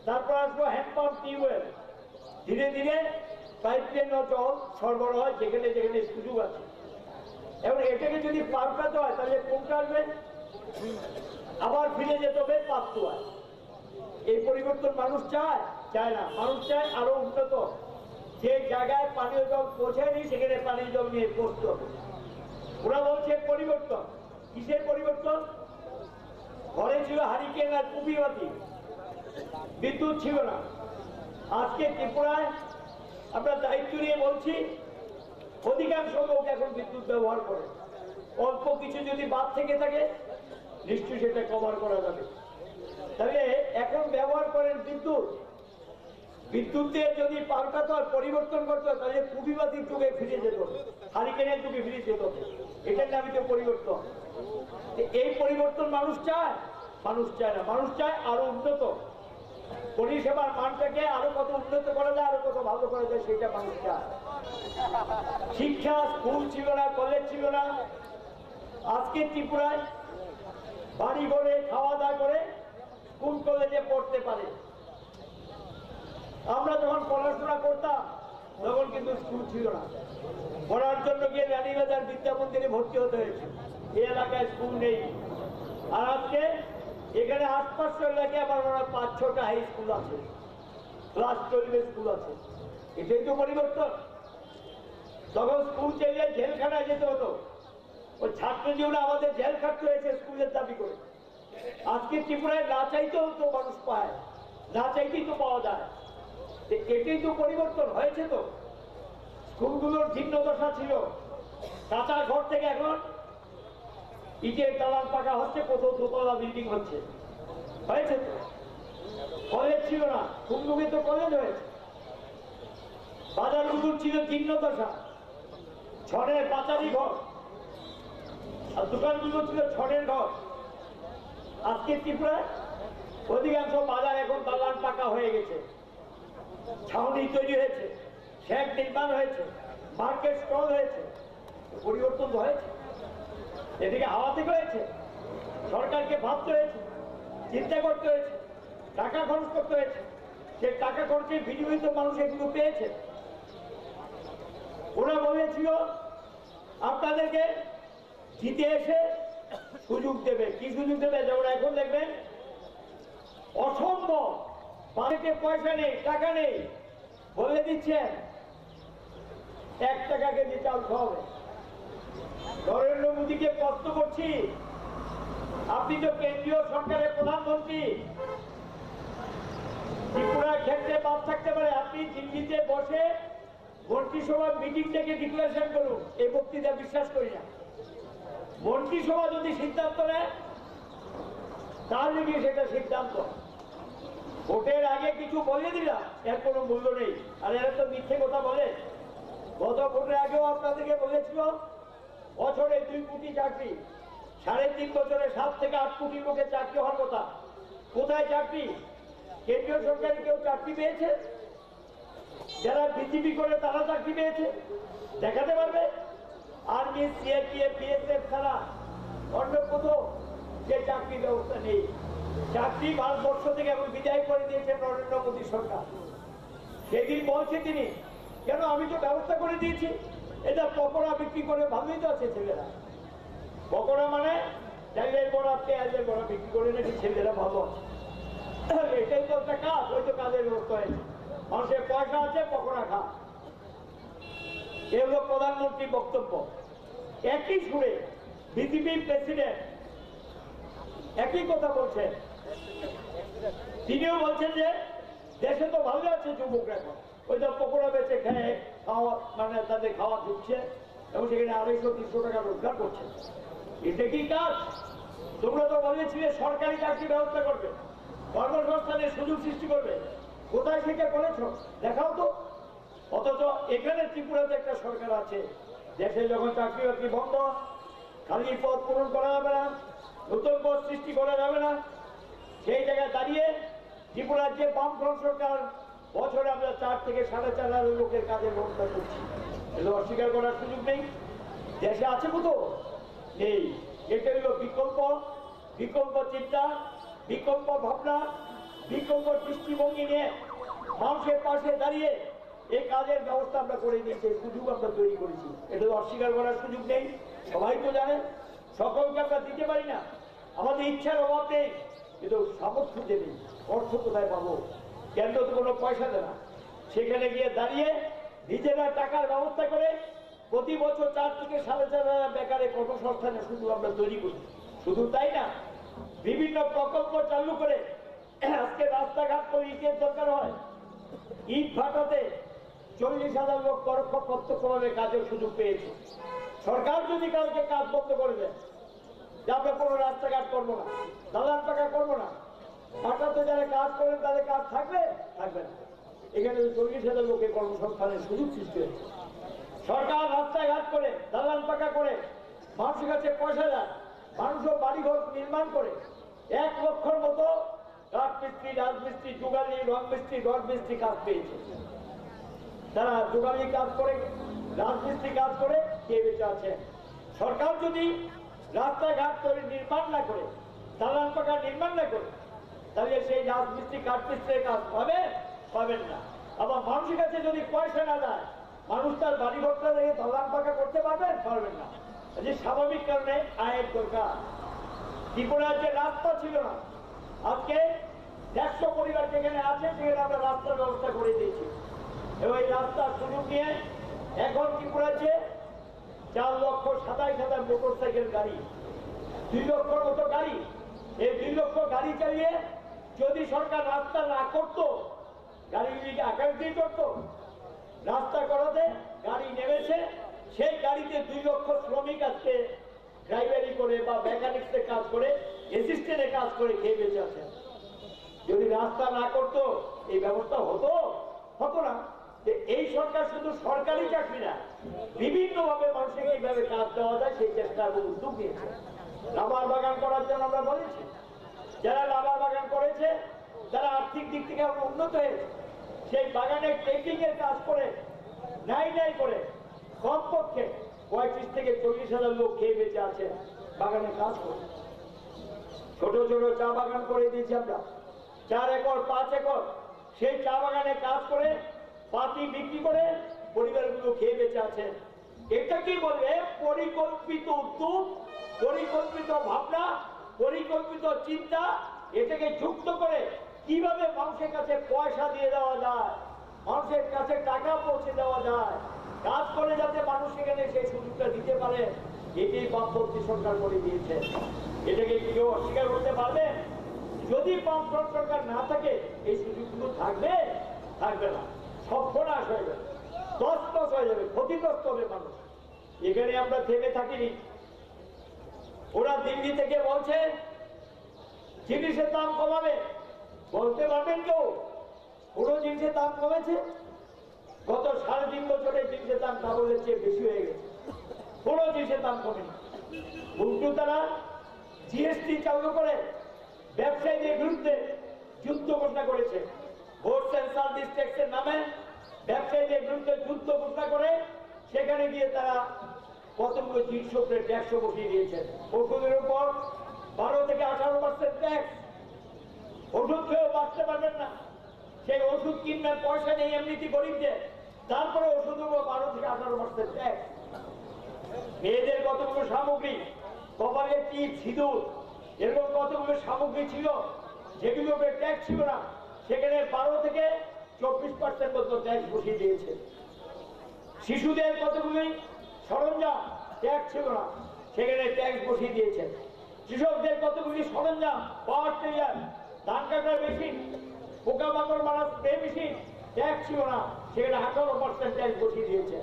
তারপর আসবো হ্যান্ডপাম্প, টিউবওয়েল, ধীরে ধীরে পাইপ লাইন জল সরবরাহ হয় যেখানে যেখানে সুযোগ আছে। এবং এটাকে যদি পাল্টাতে হয় তাহলে কোনটা আসবে? আবার ফিরে যেতে হবে পাত কুয়ায়। এই পরিবর্তন মানুষ চায়? চায় না। মানুষ চায় আরো উন্নত, যে জায়গায় পানীয় জল পৌঁছায়নি সেখানে পানীয় জল নিয়ে পৌঁছতে হবে। ওরা বলছে পরিবর্তন, কিসের পরিবর্তন? ঘরে ছিল হারিকেন আর কুপিবাতি, বিদ্যুৎ ছিল না। আজকে ত্রিপুরায় আমরা দায়িত্ব নিয়ে বলছি অধিকাংশ লোক এখন বিদ্যুৎ ব্যবহার করে। অল্প কিছু যদি বাদ থেকে থাকে নিশ্চয়ই সেটা কভার করা যাবে। তাহলে এখন ব্যবহার করেন বিদ্যুৎ, বিদ্যুৎ দিয়ে যদি পাল্টাতে হয়, পরিবর্তন করতে হয়, তাহলে কুপিবাতির যুগে ফিরে যেতে হবে, হারিকেনের যুগে ফিরে যেতে হবে। এটার নামই তো পরিবর্তন। এই পরিবর্তন মানুষ চায়? মানুষ চায় না। মানুষ চায় আরো উন্নত পরিষেবার মানটাকে আরো কত উন্নত করা যায়, আরো কত ভালো করা যায় সেটা মানুষ চায়। শিক্ষা, স্কুল ছিল না, কলেজ ছিল না। আজকে ত্রিপুরায় বাড়ি ঘরে খাওয়া দাওয়া করে স্কুল কলেজে পড়তে পারে। আমরা যখন পড়াশোনা করতাম তখন কিন্তু স্কুল ছিল না, পড়ার জন্য গিয়ে রানীবাজার বিদ্যা মন্দিরে ভর্তি হতে হয়েছে। এই এলাকায় স্কুল নেই। আর আজকে এখানে আশপাশ এলাকায় আমার মনে হয় 5-6টা হাই স্কুল আছে, ক্লাস 12 স্কুল আছে। এটাই তো পরিবর্তন। তখন স্কুল চাইলে জেলখানায় যেতে হতো, ওই ছাত্র জীবনে আমাদের জেল খাটতে হয়েছে স্কুলের দাবি করে। আজকে ত্রিপুরায় না চাইতেও তো মানুষ পায়, না চাইতেই তো পাওয়া যায়। এটাই তো পরিবর্তন হয়েছে। তো স্কুলগুলোর জীর্ণদশা ছিল, কাঁচা ঘর থেকে এখন ইটের দালান পাকা হচ্ছে, কোথাও দোতলা বিল্ডিং হচ্ছে। হয়েছে তো, কলেজ ছিল না, কুমদুকে তো কলেজ হয়েছে। বাজারগুলো ছিল জীর্ণদশা, ছড়ের পাচারি ঘর, আর দোকানগুলো ছিল ছড়ের ঘর। আজকে ত্রিপুরায় অধিকাংশ বাজার এখন দালান পাকা হয়ে গেছে, ছাউনি তৈরি হয়েছে, শেড নির্মাণ হয়েছে, মার্কেট স্টল হয়েছে। পরিবর্তন তো হয়েছে, এদিকে হাওয়া থেকে হয়েছে। সরকারকে ভাবতে হয়েছে, চিন্তা করতে হয়েছে, টাকা খরচ করতে হয়েছে। সে টাকা খরচের বিনিময়ে তো মানুষ এগুলো পেয়েছে। ওরা বলেছিল আপনাদেরকে জিতে এসে সুযোগ দেবে। কি সুযোগ দেবে? যেমন এখন দেখবেন অসম্ভব, বাড়িতে পয়সা নেই, টাকা নেই, বলে দিচ্ছেন 1 টাকা কেজি চাল খাওয়াবে। নরেন্দ্র মোদীকে প্রশ্ন করছি, আপনি তো কেন্দ্রীয় সরকারের প্রধানমন্ত্রী, ত্রিপুরার ক্ষেত্রে বাদ থাকতে পারে, আপনি দিল্লিতে বসে মন্ত্রিসভা মিটিং থেকে ডিক্লারেশন করুন। এই বক্তৃতা বিশ্বাস করি না। মন্ত্রিসভা যদি সিদ্ধান্ত নেয় তাহলে কি সেটা সিদ্ধান্ত? ভোটের আগে কিছু বলে দিলাম, এর কোনো মূল্য নেই। আর এরা তো মিথ্যে কথা বলে। গত ভোটের আগেও আপনাদেরকে বলেছিল বছরে 2 কোটি চাকরি, 3.5 বছরে 7 থেকে 8 কোটি লোকের চাকরি হওয়ার কথা। কোথায় চাকরি? কেন্দ্রীয় সরকারি কেউ চাকরি পেয়েছে? যারা বিজেপি করে তারা চাকরি পেয়েছে? দেখাতে পারবে? আর্মি, সিআরপিএফ, বিএসএফ ছাড়া অন্য কোথাও যে চাকরি ব্যবস্থা নেই। চাকরি ভারতবর্ষ থেকে এখন বিদায় করে দিয়েছে নরেন্দ্র মোদী সরকার। সেদিন বলছে তিনি, কেন আমি তো ব্যবস্থা করে দিয়েছি, এটা পকোড়া বিক্রি করে ভালোই তো আছে ছেলেরা। পকোড়া মানে চাইলের বড়া, পেঁয়াজের বড়া বিক্রি করে নাকি ছেলেরা ভালো আছে। এটাই তো একটা কাজ, ওই তো কাজের ব্যবস্থা হয়েছে। মানুষের পয়সা আছে, পকোড়া খা। এ হলো প্রধানমন্ত্রীর বক্তব্য। একই সুরে বিজেপির প্রেসিডেন্ট একই কথা বলছেন। তিনিও বলছেন যে দেশে তো ভালো আছে যুবকরা, এখন ওই তো পকোড়া বেচে খেয়ে খাওয়া, মানে তাদের খাওয়া ঢুকছে এবং সেখানে 250-300 টাকা রোজগার করছে। এটা কি কাজ? তোমরা তো বলেছিলে সরকারি চাকরি ব্যবস্থা করবে, কর্মসংস্থানের সুযোগ সৃষ্টি করবে। কোথায় সেটা করেছ? দেখাও তো। অথচ এখানে ত্রিপুরাতে একটা সরকার আছে, দেশে যখন চাকরি বাকরি বন্ধ, খালি পদ পূরণ করা যাবে না, নতুন পদ সৃষ্টি করা যাবে না, সেই জায়গায় দাঁড়িয়ে ত্রিপুরার যে বামফ্রন্ট সরকার বছরে আমরা 4 থেকে 4.5 লোকের কাজের ব্যবস্থা করছি, এগুলো অস্বীকার করার সুযোগ নেই। দেশে আছে কোথাও? নেই। এটা হলো বিকল্প চিন্তা, বিকল্প ভাবনা, বিকল্প দৃষ্টিভঙ্গি নিয়ে মানুষের পাশে দাঁড়িয়ে এই কাজের ব্যবস্থা আমরা করে দিয়েছি, সুযোগ আমরা তৈরি করেছি। এটা অস্বীকার করার সুযোগ নেই, সবাই তো জানে। সকলকে আমরা দিতে পারি না, আমাদের ইচ্ছার অভাব নেই, কিন্তু সামর্থ্য দেবে। অর্থ কোথায় পাবো? কেন্দ্র তো কোনো পয়সা দেয় না। সেখানে গিয়ে দাঁড়িয়ে নিজেরা টাকার ব্যবস্থা করে প্রতি বছর 4 থেকে 4.5 বেকারের কর্মসংস্থানের সুযোগ আমরা তৈরি করি। শুধু তাই না, বিভিন্ন প্রকল্প চালু করে আজকে রাস্তাঘাট করে ইটের দরকার হয়, ইট ভাটাতে 40,000 লোক প্রত্যক্ষভাবে কাজের সুযোগ পেয়েছে। সরকার যদি কালকে কাজ বন্ধ করে দেয় যে আমরা কোনো রাস্তাঘাট করবো না, দালান পাকা করবো না, ভাটাতে যারা কাজ করেন তাদের কাজ থাকবে না। এখানে 40,000 লোকের কর্মসংস্থানের সুযোগ সৃষ্টি হয়েছে। সরকার রাস্তাঘাট করে, দালান পাকা করে, মানুষের কাছে পয়সা দেয়, মানুষও বাড়িঘর নির্মাণ করে 1 লক্ষর মতো কাঠমিস্ত্রি, রাজমিস্ত্রি, যুগালি, রং মিস্ত্রি, ঘর মিস্ত্রি কাজ পেয়েছে। তারা যুগালি কাজ করে, রাজমিস্ত্রি কাজ করে কে বেঁচে আছে। সরকার যদি রাস্তাঘাট তৈরি নির্মাণ না করে, দালান পাকা নির্মাণ না করে, তাহলে সেই রাজমিস্ত্রি, কাঠমিস্ত্রির কাজ পাবেন না। আবার মানুষের কাছে যদি পয়সা না দেয়, মানুষ তার বাড়িঘরটা রেখে দালান পাকা করতে পারবেন না। যে স্বাভাবিক কারণে আয়ের দরকার। ত্রিপুরার যে রাস্তা ছিল না, আজকে 150 পরিবার যেখানে আছে সেখানে আমরা রাস্তার ব্যবস্থা করে দিয়েছি। এবং এই রাস্তার সুযোগ নিয়ে এখন ত্রিপুরার যে 4,27,000 মোটরসাইকেল গাড়ি, 2 লক্ষর মতো গাড়ি, এই 2 লক্ষ গাড়ি চালিয়ে যদি সরকার রাস্তা না করতো, গাড়িগুলিকে আকাশ দিয়ে করতো, রাস্তা করাতে গাড়ি নেমেছে, সেই গাড়িতে 2 লক্ষ শ্রমিক আজকে ড্রাইভারি করে বা মেকানিক্সের কাজ করে, অ্যাসিস্ট্যান্টের কাজ করে খেয়ে বেঁচে আছে। যদি রাস্তা না করতো এই ব্যবস্থা হতো না। এই সরকার শুধু সরকারি চাকরি না, বিভিন্ন ভাবে মানুষকে এইভাবে কাজ দেওয়া যায় সেই চেষ্টা এবং উদ্যোগ নিয়েছে। রাবার বাগান করার জন্য আমরা বলেছি, যারা রাবার বাগান করেছে তারা আর্থিক দিক থেকে উন্নত হয়েছে। সেই বাগানে ট্রেকিং এর কাজ করে নাই করে কমপক্ষে 35 থেকে 40,000 লোক খেয়ে বেঁচে আছে বাগানে কাজ করে। ছোট ছোট চা বাগান করে দিয়েছি আমরা, 4 একর 5 একর সেই চা বাগানে কাজ করে পাতি বিক্রি করে পরিবারগুলো খেয়ে বেঁচে আছে। এটা কি বলবে? পরিকল্পিত উদ্যোগ, পরিকল্পিত ভাবনা, পরিকল্পিত চিন্তা, এটাকে যুক্ত করে কিভাবে মানুষের কাছে পয়সা দিয়ে দেওয়া যায়, মানুষের কাছে টাকা পৌঁছে দেওয়া যায়, কাজ করে যাতে মানুষ সেখানে সেই সুযোগটা দিতে পারে, এটাই বামপন্থী সরকার করে দিয়েছে। এটাকে কেউ অস্বীকার করতে পারবে? যদি বামফ্রন্ট সরকার না থাকে এই সুযোগগুলো থাকবে না, সর্বনাশ হয়ে যাবে, তছনছ হয়ে যাবে, ক্ষতিগ্রস্ত হবে মানুষ। এখানে আমরা থেমে থাকিনি। ওরা দিল্লি থেকে বলছে জিনিসের দাম কমাবে, বলতে পারবেন কেউ কোন জিনিসের দাম কমেছে? গত 3.5 বছরে জিনিসের দাম ডাবলের চেয়ে বেশি হয়ে গেছে, কোন জিনিসের দাম কমেনি। উল্টো তারা জিএসটি চালু করে ব্যবসায়ীদের বিরুদ্ধে যুদ্ধ ঘোষণা করেছে। গুডস এন্ড সার্ভিস ট্যাক্সের নামে ব্যবসায়ীদের বিরুদ্ধে যুদ্ধ ঘোষণা করে সেখানে গিয়ে তারা কতগুলো জিনিসের উপরে ট্যাক্স বসিয়ে দিয়েছে। ওষুধের উপর 12 থেকে 18% ট্যাক্স। ওষুধ খেয়েও বাঁচতে পারবেন না, সেই ওষুধ কিনবেন পয়সা নেই এমনিতে গরিবদের, তারপরে ওষুধের উপর 12 থেকে 18% ট্যাক্স। মেয়েদের কতগুলো সামগ্রী, কপালের টিপ, সিঁদুর, এরকম কতগুলো সামগ্রী ছিল যেগুলো উপরে ট্যাক্স ছিল না, সেখানে 12 থেকে 24% পর্যন্ত ট্যাক্স বসিয়ে দিয়েছে। শিশুদের কতগুলি সরঞ্জাম ট্যাক্স ছিল না, সেখানে ট্যাক্স বসিয়ে দিয়েছে। কৃষকদের কতগুলি সরঞ্জাম, পাওয়ার টিলার, ধান কাটার মেশিন, পোকামাকড় মারার স্প্রে মেশিন ট্যাক্স ছিল না, সেখানে 18% ট্যাক্স বসিয়ে দিয়েছে।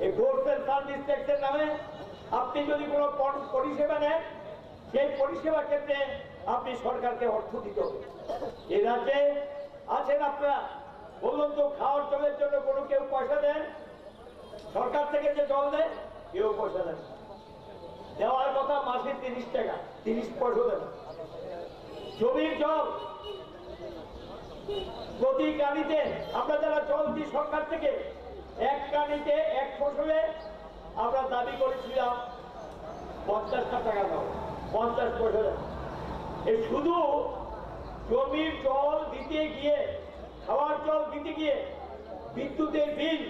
এই গুডস এন্ড সার্ভিস ট্যাক্সের নামে আপনি যদি কোনো পরিষেবা নেন, সেই পরিষেবা ক্ষেত্রে আপনি সরকারকে অর্থ দিতে হবে। এই রাজ্যে আছেন আপনারা, বলুন তো খাওয়ার জলের জন্য কোনো কেউ পয়সা দেন? সরকার থেকে যে জল দেয় কেউ পয়সা দেন, দেওয়ার কথা মাসে 30 টাকা, 30 পয়সা দেন। জমির জল প্রতি কানিতে আমরা যারা জল দিই সরকার থেকে, এক কানিতে এক ফসলে আমরা দাবি করেছিলাম 50 টাকা দাও, 50 পয়সা দেন। এই শুধু জমির জল দিতে গিয়ে, খাওয়ার জল দিতে গিয়ে বিদ্যুতের বিল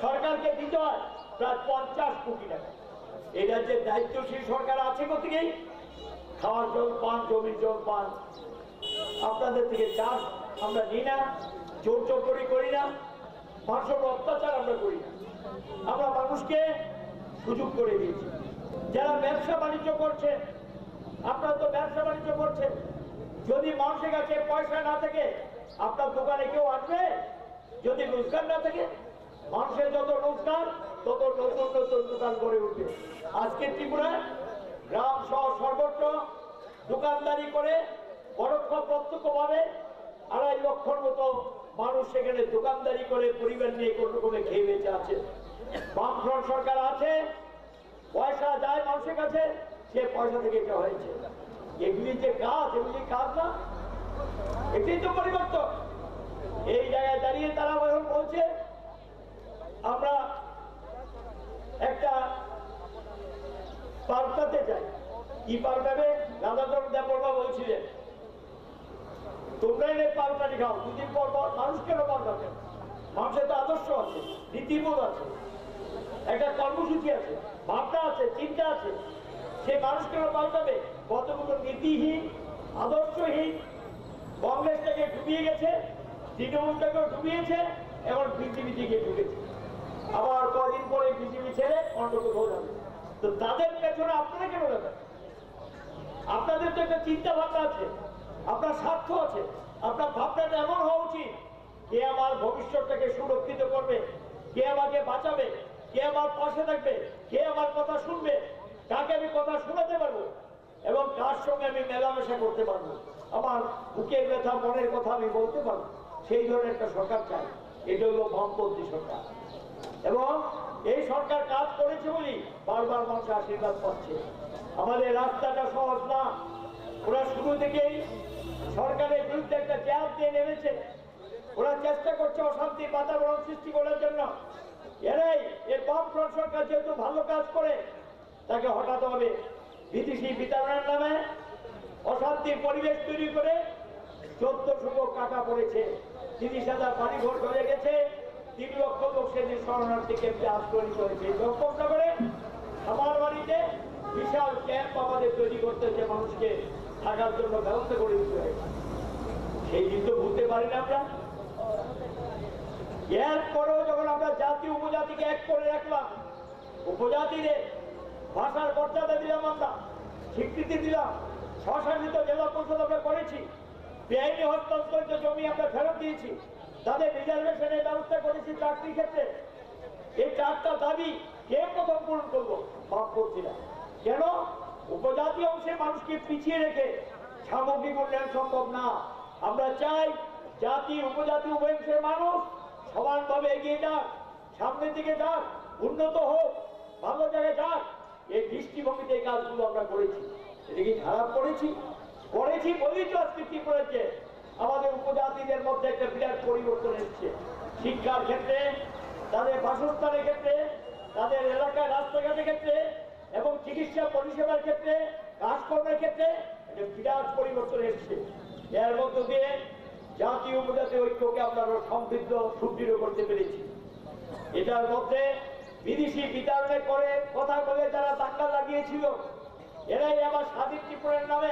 সরকারকে দিতে হয় প্রায় 50 কোটি টাকা। এই রাজ্যের দায়িত্বশীল সরকার আছে কোথেকে? খাওয়ার জল পান, জমির জল পান, আপনাদের থেকে চাষ আমরা নিই না, জোর জবরদস্তি করি না, মানুষের অত্যাচার আমরা করি না, আমরা মানুষকে সুযোগ করে দিয়েছি। যারা ব্যবসা বাণিজ্য করছে, আপনারা তো ব্যবসা বাণিজ্য করছেন, যদি মানুষের কাছে পয়সা না থাকে আপনার দোকানে কেউ আসবে? যদি রোজগার না থাকে, মানুষের যত রোজগার তত নতুন নতুন দোকান গড়ে উঠবে। আজকে ত্রিপুরায় গ্রাম শহর সর্বত্র দোকানদারি করে পরোক্ষ প্রত্যক্ষ ভাবে 2.5 লক্ষর মতো মানুষ সেখানে দোকানদারি করে পরিবার নিয়ে কোন রকমে খেয়ে বেঁচে আছে। বামফ্রন্ট সরকার আছে, পয়সা যায় মানুষের কাছে, সে পয়সা থেকে এটা হয়েছে। এগুলি যে কাজ, এগুলি কাজ না, এটাই তো পরিবর্তন। এই জায়গায় দাঁড়িয়ে তারা বলছে আমরা একটা পাল্টাতে চাই। কি পাল্টাবে? রাধাচরণ দেববর্মা বলছিলেন তোমরা এনে পাল্টাটি খাও, 2 দিন পর পর মানুষ কেন পাল্টাবে? মানুষের তো আদর্শ আছে, নীতিবোধ আছে, একটা কর্মসূচি আছে, ভাবনা আছে, চিন্তা আছে, সে মানুষ কেন পাল্টাবে? কতগুলো নীতিহীন, আদর্শহীন, কংগ্রেসটাকে ডুবিয়ে গেছে, তৃণমূলটাকেও ডুবিয়েছে, এখন বিজেপি দিকে ঢুকেছে, আবার কদিন পরে বিজেপি ছেড়ে অন্য কোথাও যাবে। তো তাদের পেছনে আপনারা কেন যাবেন? আপনাদের তো একটা চিন্তা ভাবনা আছে, আপনার স্বার্থ আছে, আপনার ভাবনাটা এমন হওয়া উচিত, কে আমার ভবিষ্যৎটাকে সুরক্ষিত করবে, কে আমাকে বাঁচাবে, কে আমার পাশে থাকবে, কে আমার কথা শুনবে, কাকে আমি কথা শোনাতে পারবো এবং কার সঙ্গে আমি মেলামেশা করতে পারবো। আমার বুকের ব্যথা মনের কথা আমি বলতে পারবো। সেই ধরনের একটা সরকার চাই। এটা হলো বামপন্থী সরকার, এবং এই সরকার কাজ করেছে বলি বারবার মানুষ আশীর্বাদ পাচ্ছে। আমাদের রাস্তাটা সহজ না। ওরা শুরু থেকেই সরকারের বিরুদ্ধে একটা চাপ দিয়ে নেমেছে। ওরা চেষ্টা করছে অশান্তির বাতাবরণ সৃষ্টি করার জন্য। এরাই এই বামফ্রন্ট সরকার যেহেতু ভালো কাজ করে, তাকে হটাতে হবে। বিদেশি বিতরণের নামে অশান্তির পরিবেশ তৈরি করে 1400 কাটা পড়েছে, 30,000 বাড়িঘর চলে গেছে, 3 লক্ষ লোক সেদিন শরণার্থী ক্যাম্পে আশ্রয় নিতে হয়েছে। করে আমার বাড়িতে বিশাল ক্যাম্প আমাদের তৈরি করতেছে, মানুষকে থাকার জন্য ব্যবস্থা করে দিতে হয়েছে। সেই দিন তো ভুলতে পারি না আমরা। এরপরেও যখন আমরা জাতি উপজাতিকে এক করে রাখলাম, উপজাতিদের ভাষার মর্যাদা দিলাম, আমরা স্বীকৃতি দিলাম, স্বশাসিত জেলা পরিষদ আমরা করেছি, বেআইনি হস্তান্তরিত জমি আমরা ফেরত দিয়েছি, তাদের রিজার্ভেশনের ব্যবস্থা করেছি চাকরির ক্ষেত্রে। এই 4টা দাবি কে প্রথম পূরণ করবো? বামপন্থীরা। কেন? উপজাতি অংশের মানুষকে পিছিয়ে রেখে সামগ্রিক উন্নয়ন সম্ভব না। আমরা চাই জাতি উপজাতি উভয় অংশের মানুষ সমানভাবে এগিয়ে যাক, সামনের দিকে যাক, উন্নত হোক, ভালো জায়গায় যাক। এই দৃষ্টিভঙ্গিতে এই কাজগুলো আমরা করেছি। এটা কি খারাপ করেছি? করেছি বলেই তো আজকে কি করেছে, আমাদের উপজাতিদের মধ্যে একটা বিরাট পরিবর্তন এসেছে। শিক্ষার ক্ষেত্রে, তাদের বাসস্থানের ক্ষেত্রে, তাদের এলাকায় রাস্তাঘাটের ক্ষেত্রে এবং চিকিৎসা পরিষেবার ক্ষেত্রে, কাজকর্মের ক্ষেত্রে একটা বিরাট পরিবর্তন এসেছে। এর মধ্য দিয়ে জাতীয় উপজাতি ঐক্যকে আমরা সমৃদ্ধ সুদৃঢ় করতে পেরেছি। এটার মধ্যে বিদেশি বিতরণে করে কথা বলে যারা দাঙ্গা লাগিয়েছিল, এরাই আবার স্বাধীন ত্রিপুরার নামে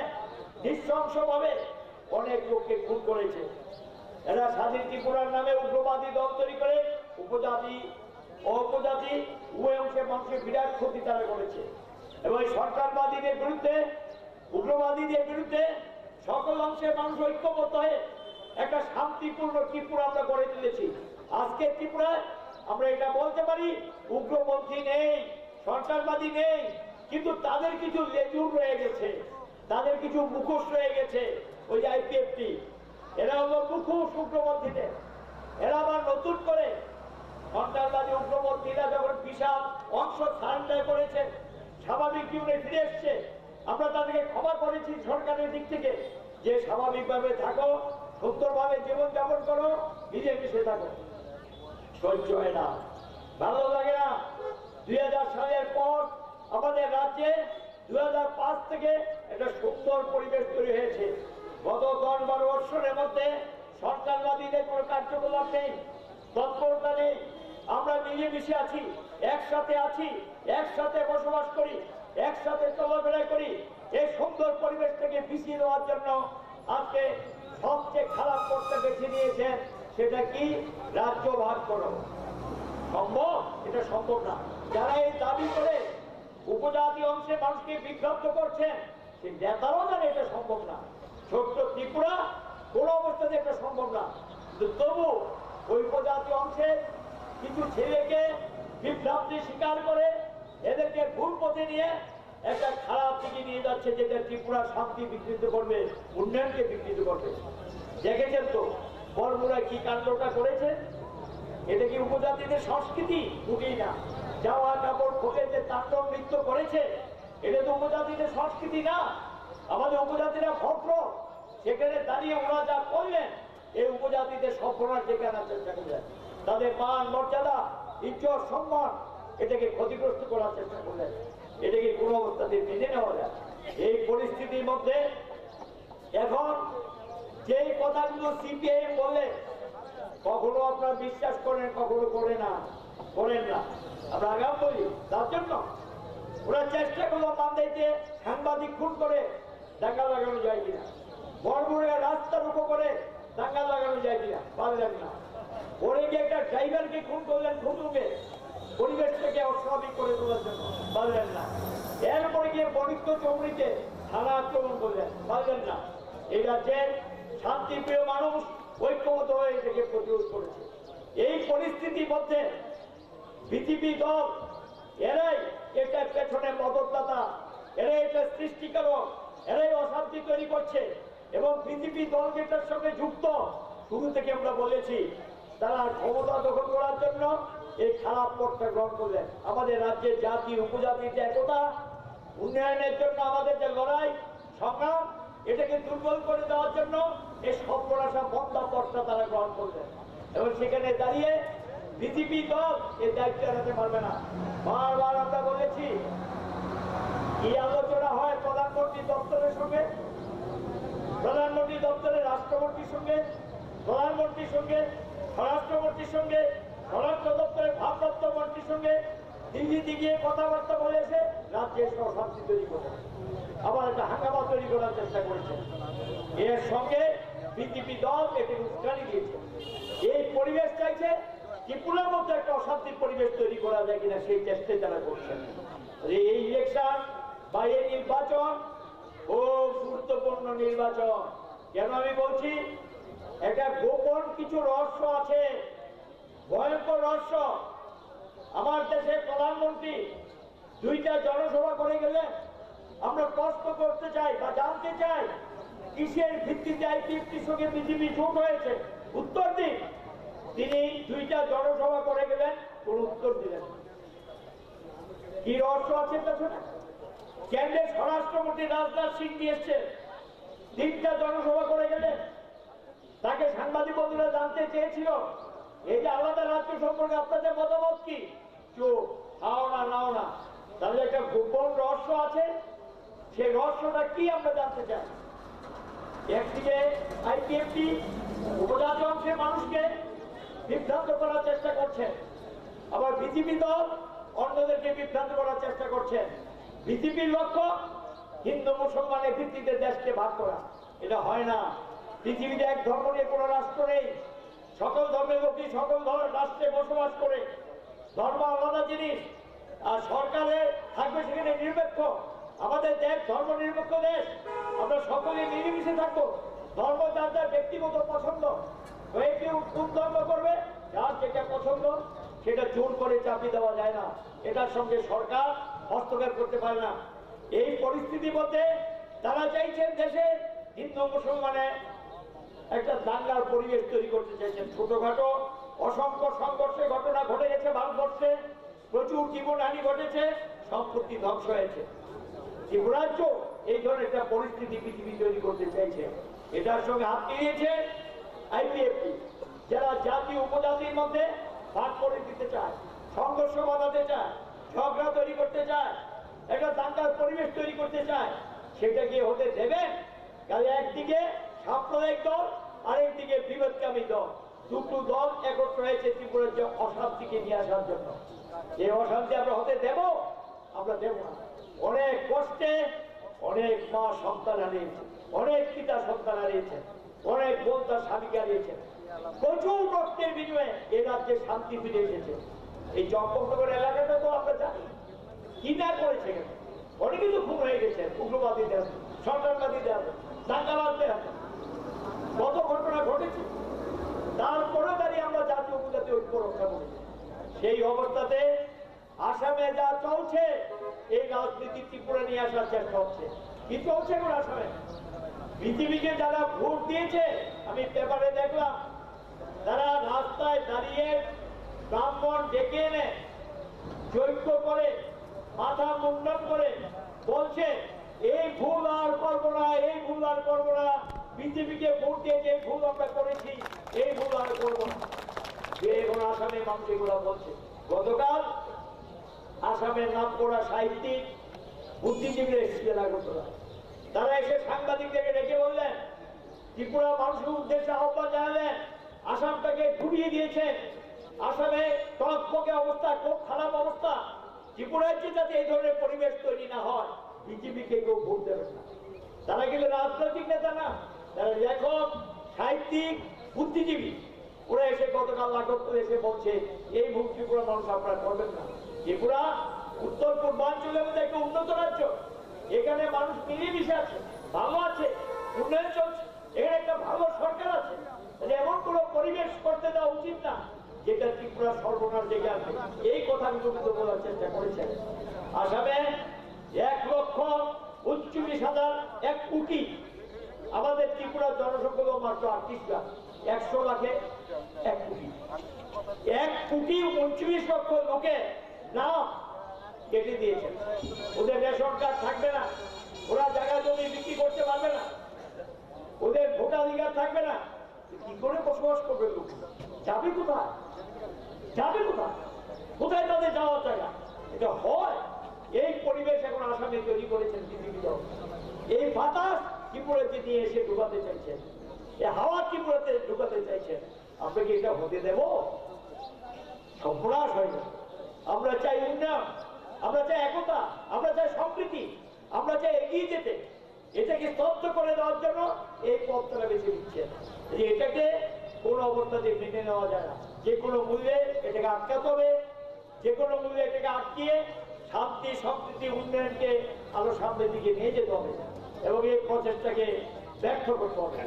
নৃশংসভাবে অনেক লোককে খুন করেছে। এরা স্বাধীন ত্রিপুরার নামে উগ্রবাদী দল তৈরি করে উপজাতি উপজাতি উভয় অংশের মানুষের বিরাট ক্ষতি তারা করেছে। এবং সরকারবাদীদের বিরুদ্ধে, উগ্রবাদীদের বিরুদ্ধে সকল অংশের মানুষ ঐক্যবদ্ধ হয়ে একটা শান্তিপূর্ণ ত্রিপুরা আমরা গড়ে তুলেছি। আজকে ত্রিপুরায় আমরা এটা বলতে পারি উগ্রপন্থী নেই, সরকারবাদী নেই, কিন্তু তাদের কিছু লেজুর রয়ে গেছে, তাদের কিছু মুখোশ রয়ে গেছে। ওই আইপিএফটি এরা হলো মুখোশ উগ্রপন্থীদের। এরা আবার নতুন করে সরকারবাদী উগ্রপন্থীরা যখন বিশাল অংশ সারেন্ডার করেছে, স্বাভাবিক জীবনে ফিরে এসছে, আমরা তাদেরকে ক্ষমা করেছি সরকারের দিক থেকে যে স্বাভাবিকভাবে থাকো, সুন্দরভাবে জীবনযাপন করো, মিলেমিশে থাকো। সহ্য হয় না, ভালো লাগে না। 2000 সালের পর আমাদের রাজ্যে 2005 থেকে একটা সুন্দর পরিবেশ তৈরি হয়েছে। গত 10-12 বছরের মধ্যে সরকারবাদীদের কোনো কার্যকলাপ নেই, তৎপরতা নেই। আমরা মিলেমিশে আছি, একসাথে আছি, একসাথে বসবাস করি, একসাথে চলাফেরা করি। এই সুন্দর পরিবেশ থেকে পিছিয়ে দেওয়ার জন্য আজকে সবচেয়ে খারাপ করতে বেছে নিয়েছেন, সেটা কি? রাজ্য ভাগ করো। সম্ভব? এটা সম্ভব না। যারা এই দাবি করে উপজাতি অংশে মানুষকে বিভ্রান্ত করছেন, সেই নেতারাও জানে এটা সম্ভব না। ছোট্ট ত্রিপুরা কোন অবস্থাতে এটা সম্ভব না। কিন্তু তবু ওই উপজাতি অংশে কিছু ছেলেকে বিভ্রান্তি স্বীকার করে এদেরকে ভুল পথে নিয়ে একটা খারাপ দিকে নিয়ে যাচ্ছে, যেটা ত্রিপুরা শান্তি বিকৃত করবে, উন্নয়নকে বিকৃত করবে। দেখেছেন তো বরমুড়া কি কাণ্ডটা করেছে? এটা কি উপজাতিদের সংস্কৃতি? বুঝি না। জামা কাপড় খুলে যে তাণ্ডব নৃত্য করেছে, এটা তো উপজাতিদের সংস্কৃতি না। আমাদের উপজাতিরা ভদ্র, সেখানে দাঁড়িয়ে ওরা যা করলেন, এই উপজাতিদের সফলতার যেখানে চেষ্টা করলেন, তাদের মান মর্যাদা ইজ্জত সম্মান এটাকে ক্ষতিগ্রস্ত করার চেষ্টা করলেন। এটাকে কোনো অবস্থাতে মেনে নেওয়া যায়? এই পরিস্থিতির মধ্যে এখন যেই কথাগুলো সিপিআইএম বলে, কখনো আপনারা বিশ্বাস করেন, কখনো করেন না। আমরা আগাম বলি তার জন্য ওরা চেষ্টা করলো মানদাইতে সাংবাদিক খুন করে দাঙ্গা লাগানো যায় কিনা, বড়বড়িয়া রাস্তার উপর করে দাঙ্গা লাগানো যায় কিনা, পারলেন না। ওরে গিয়ে একটা ড্রাইভারকে খুন করলেন খুঁজুকে, পরিবেশটাকে অস্বাভাবিক করে তোলার জন্য, পারলেন না। এরপরে গিয়ে বণিক্য চৌমুড়িতে থানা আক্রমণ করলেন, পারলেন না। এই রাজ্যের শান্তিপ্রিয় মানুষ ঐক্যবদ্ধ হয়ে এটাকে প্রতিরোধ করেছে। এই পরিস্থিতির মধ্যে বিজেপি দল এরাই এটা পেছনে মদতদাতা, এরাই এটা সৃষ্টিকারক, এরাই অশান্তি তৈরি করছে এবং যেটার সঙ্গে যুক্ত, শুরু থেকে আমরা বলেছি তারা ক্ষমতা দখল করার জন্য এই খারাপ পথটা গ্রহণ করলেন। আমাদের রাজ্যের জাতি উপজাতির যে একতা, উন্নয়নের জন্য আমাদের যে লড়াই সংগ্রাম, এটাকে দুর্বল করে দেওয়ার জন্য এই সর্বনাশা বন্ধা পথটা তারা গ্রহণ করলেন। এবং সেখানে দাঁড়িয়ে বিজেপি দল এই দায়িত্ব এড়াতে পারবে না। বারবার আমরা বলেছি, কি আলোচনা হয় প্রধানমন্ত্রী দপ্তরের সঙ্গে, প্রধানমন্ত্রী দপ্তরের রাষ্ট্রমন্ত্রীর সঙ্গে, প্রধানমন্ত্রীর সঙ্গে, স্বরাষ্ট্রমন্ত্রীর সঙ্গে, স্বরাষ্ট্র দপ্তরের ভারপ্রাপ্ত মন্ত্রীর সঙ্গে দিল্লিতে গিয়ে কথাবার্তা বলে এসে রাজ্যে অশান্তি তৈরি করে আবার একটা হাঙ্গামা তৈরি করার চেষ্টা করেছে। এর সঙ্গে বিজেপি দল এটি উস্কানি দিয়েছে। এই পরিবেশ চাইছে ত্রিপুরার মধ্যে একটা অশান্তির পরিবেশ তৈরি করা যায় কিনা সেই চেষ্টাই তারা করছেন। এই ইলেকশন বা এই নির্বাচন খুব গুরুত্বপূর্ণ নির্বাচন। কেন আমি বলছি, একটা গোপন কিছু রহস্য আছে, ভয়ঙ্কর রহস্য। আমার দেশের প্রধানমন্ত্রী 2টা জনসভা করে গেলেন। আমরা প্রশ্ন করতে চাই বা জানতে চাই, কিসের ভিত্তিতে আইপিএফটির সঙ্গে বিজেপি জোট হয়েছে? উত্তর দিন। তিনি 2টা জনসভা করে গেলেন, কোন উত্তর দিলেন। কি রহস্য আছে পেছনে? কেন্দ্রের স্বরাষ্ট্রমন্ত্রী রাজনাথ সিং এসছেন, 3টা জনসভা করে গেলেন। তাকে সাংবাদিক বন্ধুরা জানতে চেয়েছিল, এই যে আলাদা রাজ্য সম্পর্কে আপনাদের মতামত কি? চুপ, খাও না, নাও না। তাহলে একটা গোপন রহস্য আছে, সেই রহস্যটা কি আমরা জানতে চাই। একদিকে আইপিএফটি উপজাতি অংশের মানুষকে বিভ্রান্ত করার চেষ্টা করছেন, আবার বিজেপি দল অন্যদেরকে বিভ্রান্ত করার চেষ্টা করছেন। বিজেপির লক্ষ্য হিন্দু মুসলমানের ভিত্তিতে দেশকে ভাগ করা। এটা হয় না। পৃথিবীতে এক ধর্ম নিয়ে কোনো রাষ্ট্র নেই। সকল ধর্মের লোকই সকল রাষ্ট্রে বসবাস করে। ধর্ম আলাদা জিনিস, আর সরকারে থাকবে সেখানে নিরপেক্ষ। আমাদের দেশ ধর্ম নিরপেক্ষ দেশ, আমরা সকলে মিলেমিশে থাকবো। ধর্ম যার যার ব্যক্তিগত পছন্দ, কেউ কোন ধর্ম করবে, যার যেটা পছন্দ সেটা জোর করে চাপিয়ে দেওয়া যায় না। এটার সঙ্গে সরকার হস্তক্ষেপ করতে পারে না। এই পরিস্থিতির মধ্যে তারা চাইছেন দেশে হিন্দু মুসলমানের একটা দাঙ্গার পরিবেশ তৈরি করতে চাইছেন। ছোটখাটো অসংখ্য সংঘর্ষের ঘটনা ঘটে গেছে ভারতবর্ষে, প্রচুর জীবনহানি ঘটেছে, সম্পত্তি ধ্বংস হয়েছে। ত্রিপুরাজ্য এই ধরনের একটা পরিস্থিতি পৃথিবী তৈরি করতে চাইছে। এটার সঙ্গে হাত মিলিয়েছে আইপিএফটি, যারা জাতি উপজাতির মধ্যে ভাগ করে দিতে চায়, সংঘর্ষ বাঁধাতে চায়, ঝগড়া তৈরি করতে চায়, একটা দাঙ্গার পরিবেশ তৈরি করতে চায়। সেটা কি হতে দেবেন? কাজে একদিকে সাম্প্রদায়িক দল, আরেকদিকে বিভেদকামী দল, দুটো দল একত্র হয়েছে ত্রিপুরার যে অশান্তিকে নিয়ে আসার জন্য। এই অশান্তি আমরা হতে দেব? আমরা দেব না। অনেক কষ্টে অনেক মা সন্তান হারিয়েছে, অনেক পিতা সন্তান হারিয়েছেন, অনেক বোন তার স্বামীকে হারিয়েছেন। প্রচুর রক্তের বিনিময়ে এই রাজ্যে শান্তি ফিরে এসেছে। এই চম্পকনগর এলাকাটা তো আমরা জানি কি না করেছে। অনেক কিছু খুন হয়ে গেছে, উগ্রবাদীদের হাতে, সন্ত্রাসবাদীদের হাতে, দাঙ্গাবাজদের হাতে, কত ঘটনা ঘটেছে। তারপরে দাঁড়িয়ে আমরা জাতীয় উপজাতীয় ঐক্য রক্ষা করি। সেই অবস্থাতে আসামে যা চলছে, এই রাজনীতি ত্রিপুরা নিয়ে আসার চেষ্টা হচ্ছে। কি চলছে এখন আসামে? বিজেপিকে যারা ভোট দিয়েছে, আমি পেপারে দেখলাম, তারা রাস্তায় দাঁড়িয়ে ব্রাহ্মণ ডেকে এনে যজ্ঞ করে, মাথা মুন্ডন করে বলছে, এই ভুল আর করবো না, এই ভুল আর করবো না। বিজেপিকে ভোট দিয়ে যে ভুল আমরা করেছি, এই ভুল আর করবো না। এখন আসামের মানুষ এগুলো বলছে। গতকাল আসামের নাম করা সাহিত্যিক বুদ্ধিজীবীরা এসেছিলেন আগরতলা। তারা এসে সাংবাদিকদেরকে ডেকে বললেন, ত্রিপুরা মানুষের উদ্দেশ্যে আহ্বান জানালেন, আসামটাকে ডুবিয়ে দিয়েছেন, আসামে টকবকে অবস্থা, খুব খারাপ অবস্থা। ত্রিপুরায় যাতে এই ধরনের পরিবেশ তৈরি না হয়, বিজেপিকে কেউ ভোট দেবেন না। তারা কিন্তু রাজনৈতিক নেতা না, তারা লেখক, সাহিত্যিক, বুদ্ধিজীবী। ওরা এসে গতকাল নাটক করে এসে বলছে, এই ভোট ত্রিপুরা মানুষ আপনারা করবেন না। ত্রিপুরা উত্তর পূর্বাঞ্চলের মধ্যে একটা উন্নত রাজ্য, এখানে মানুষ মিলেমিশে আছে, ভালো আছে, উন্নয়ন চলছে, এখানে একটা ভালো সরকার আছে। এমন কোন পরিবেশ করতে দেওয়া উচিত না যেটা ত্রিপুরা সর্বনাশ ডেকে আনবে। এই কথাগুলো কিন্তু বলার চেষ্টা করেছেন। আসামে 1,29,000 1 কোটি আমাদের ত্রিপুরার জনসংখ্যা মাত্র 38 লাখ, 100 লাখে 1 কোটি। 1 কোটি 29 লক্ষ লোকের নাম কেটে দিয়েছেন। ওদের রেশন কার্ড থাকবে না, ওরা জায়গা জমি বিক্রি করতে পারবে না, ওদের ভোটাধিকার থাকবে না। কি করে বসবাস করবে লোক? যাবে কোথায়? যাবে কোথায়? কোথায় তাদের যাওয়ার জায়গা? এটা হয়। এই পরিবেশ এখন আসামে তৈরি করেছেন বিজেপি দল। এই বাতাস ত্রিপুরাতে নিয়ে এসে ঢুকাতে চাইছেন, এই হাওয়া ত্রিপুরাতে ঢুকাতে চাইছেন। আমরা কি এটা হতে দেব? সর্বনাশ হয়ে যাবে। আমরা চাই উন্নয়ন, আমরা চাই একতা, আমরা চাই সম্প্রীতি, আমরা চাই এগিয়ে যেতে। এটাকে স্তব্ধ করে দেওয়ার জন্য এই পথটা বেছে নিচ্ছে। এটাকে কোন অবস্থাতে মেনে নেওয়া যায় না। যে কোনো মূল্যে এটাকে আটকাতে হবে, যে কোনো মূল্যে এটাকে আটকিয়ে শান্তি, সম্প্রীতি, উন্নয়নকে আরো সামনের দিকে নিয়ে যেতে হবে এবং এই প্রচেষ্টাকে ব্যর্থ করতে হবে।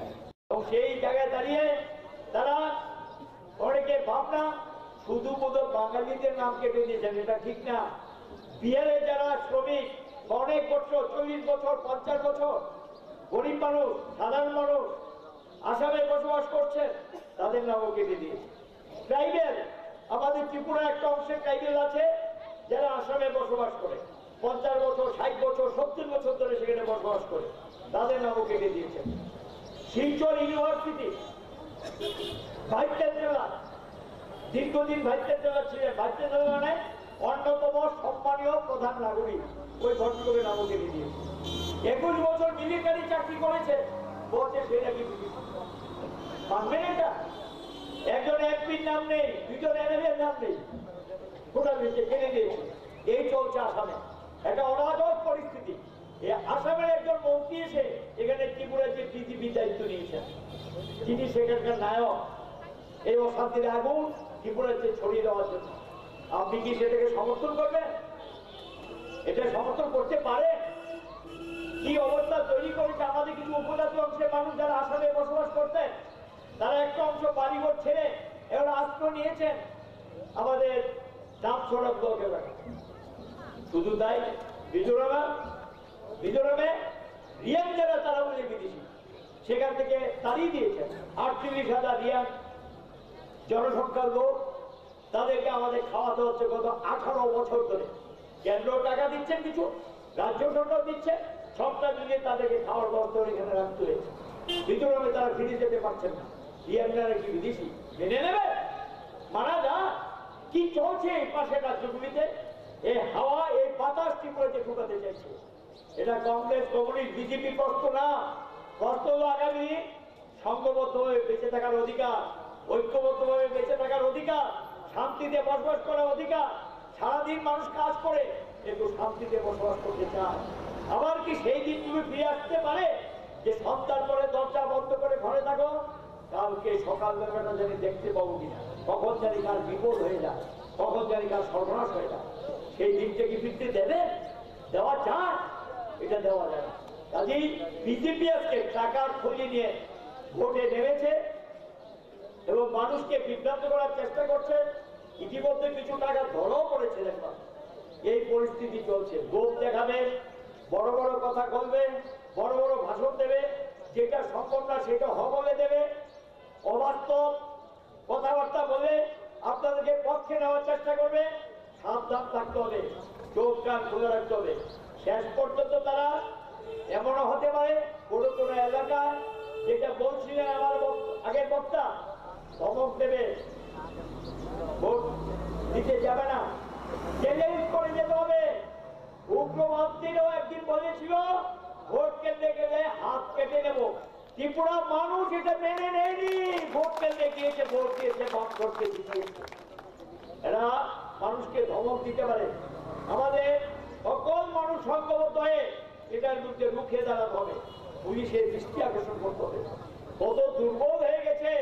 এবং সেই জায়গায় দাঁড়িয়ে তারা অনেকে ভাবনা শুধু বোধ বাঙালিদের নাম কেটে দিয়েছেন, এটা ঠিক না। বিহারে যারা শ্রমিক অনেক বছর, 40 বছর, 50 বছর, গরিব মানুষ, সাধারণ মানুষ আসামে বসবাস করছেন, তাদের নামও কেটে দিয়েছে। ট্রাইবেল, আমাদের ত্রিপুরা একটা অংশের ট্রাইবেল আছে যারা আসামে বসবাস করে, 50 বছর, 60 বছর, 70 বছর ধরে সেখানে বসবাস করে, তাদের নামও কেটে দিয়েছেন। শিলচর ইউনিভার্সিটি ভাইস চ্যান্সেলর, দীর্ঘদিন ভাইস চ্যান্সেলর ছিলেন, ভাইস চ্যান্সেলর মানে অন্যতম সম্মানীয় প্রধান নাগরিক, ওই ভদ্রলোকের নামও কেটে দিয়েছে। 21 বছর মিলিটারি চাকরি করেছে, বলছে সে নাকি মানবেন এটা? একজন এমপির নাম নেই, 2জন এমএলএর নাম নেই, গোটা দেশে কেটে দিয়েছে। এই চলছে আসামে, একটা অরাজক পরিস্থিতি। আসামের একজন মন্ত্রী এসে এখানে ত্রিপুরার যে বিজেপির দায়িত্ব নিয়েছেন, তিনি সেখানকার নায়ক। এই অশান্তির আগুন ত্রিপুরাতে ছড়িয়ে দেওয়ার জন্য আপনি কি সেটাকে সমর্থন করবেন? এটা সমর্থন করতে পারে? কি অবস্থা তৈরি করেছে আমাদের কিছু উপজাতি অংশের মানুষ যারা আসামে বসবাস করতেন, তারা একটা অংশ বাড়িঘর ছেড়ে এবার আশ্রয় নিয়েছেন আমাদের ডাবছড়া ব্লক এলাকায়। শুধু তাই, মিজোরামে রিয়াং যারা তারা বলে বিদেশি, সেখান থেকে তাড়িয়ে দিয়েছেন 38,000 রিয়াং জনসংখ্যার লোক। তাদেরকে আমাদের খাওয়াতে হচ্ছে গত 18 বছর ধরে। কেন্দ্র টাকা দিচ্ছেন কিছু, রাজ্য সরকার দিচ্ছে, সবটা মিলিয়ে তাদেরকে খাওয়ার ব্যবস্থা এখানে রাখতে হয়েছে। মিজোরামে তারা ফিরে যেতে পারছেন না। রিয়াংরা কি বিদেশি? মেনে নেবে? মানা যা। কি চলছে এই পাশের রাজ্যগুলিতে? এই হাওয়া, এই বাতাস ত্রিপুরাতে ঢুকাতে চাইছে। এটা কংগ্রেস, কমিউনিস্ট, বিজেপি প্রশ্ন না। প্রশ্ন হলো আগামী সংঘবদ্ধভাবে বেঁচে থাকার অধিকার, ঐক্যবদ্ধভাবে বেঁচে থাকার অধিকার, শান্তিতে বসবাস করার অধিকার। সারাদিন মানুষ কাজ করে একটু শান্তিতে বসবাস করতে চায়। আবার কি সেই দিনগুলো ফিরে আসতে পারে যে সন্ধ্যার পরে দরজা বন্ধ করে ঘরে থাকো, কালকে সকাল বেলাটা জানি দেখতে পাবো কিনা, কখন জানি কার বিপদ হয়ে যায়, কখন জানি কার সর্বনাশ হয়ে যায়। সেই দিনটা কি ফিরতে দেবে? দেওয়া যায়? এটা দেওয়া যায় না। কাজেই বিজেপি আজকে টাকার থলি নিয়ে ভোটে নেমেছে এবং মানুষকে বিভ্রান্ত করার চেষ্টা করছে। ইতিমধ্যে কিছু টাকা ধরাও পড়েছে। দেখলাম এই পরিস্থিতি চলছে। লোভ দেখাবে, বড় বড় কথা বলবে, বড় বড় ভাষণ দেবে, যেটা সম্ভব না সেটা বলে দেবে, অবাস্তব কথাবার্তা বলে আপনাদেরকে পক্ষে নেওয়ার চেষ্টা করবে। সাবধান থাকতে হবে, চোখ কান খুলে রাখতে হবে। শেষ পর্যন্ত তারা এমনও হতে পারে কোনো কোনো এলাকায়, যেটা বলছিলেন আমার আগের বক্তা, ধমক দেবে, ভোট দিতে যাবে না, চ্যালেঞ্জ করে যেতে হবে। উগ্রপন্থীরাও একদিন বলেছিল ভোট কেন্দ্রে গেলে হাত কেটে নেব। ত্রিপুরা মানুষ এটা মেনে নেয়নি, ভোট কেন্দ্রে গিয়েছে, ভোট দিয়েছে, বন্ধ করতে দিয়েছে। এরা মানুষকে ধমক দিতে পারে। আমাদের সকল মানুষ সংঘবদ্ধ হয়ে এটার বিরুদ্ধে রুখে দাঁড়াতে হবে, পুলিশের দৃষ্টি আকর্ষণ করতে হবে। কত দুর্বল হয়ে গেছে,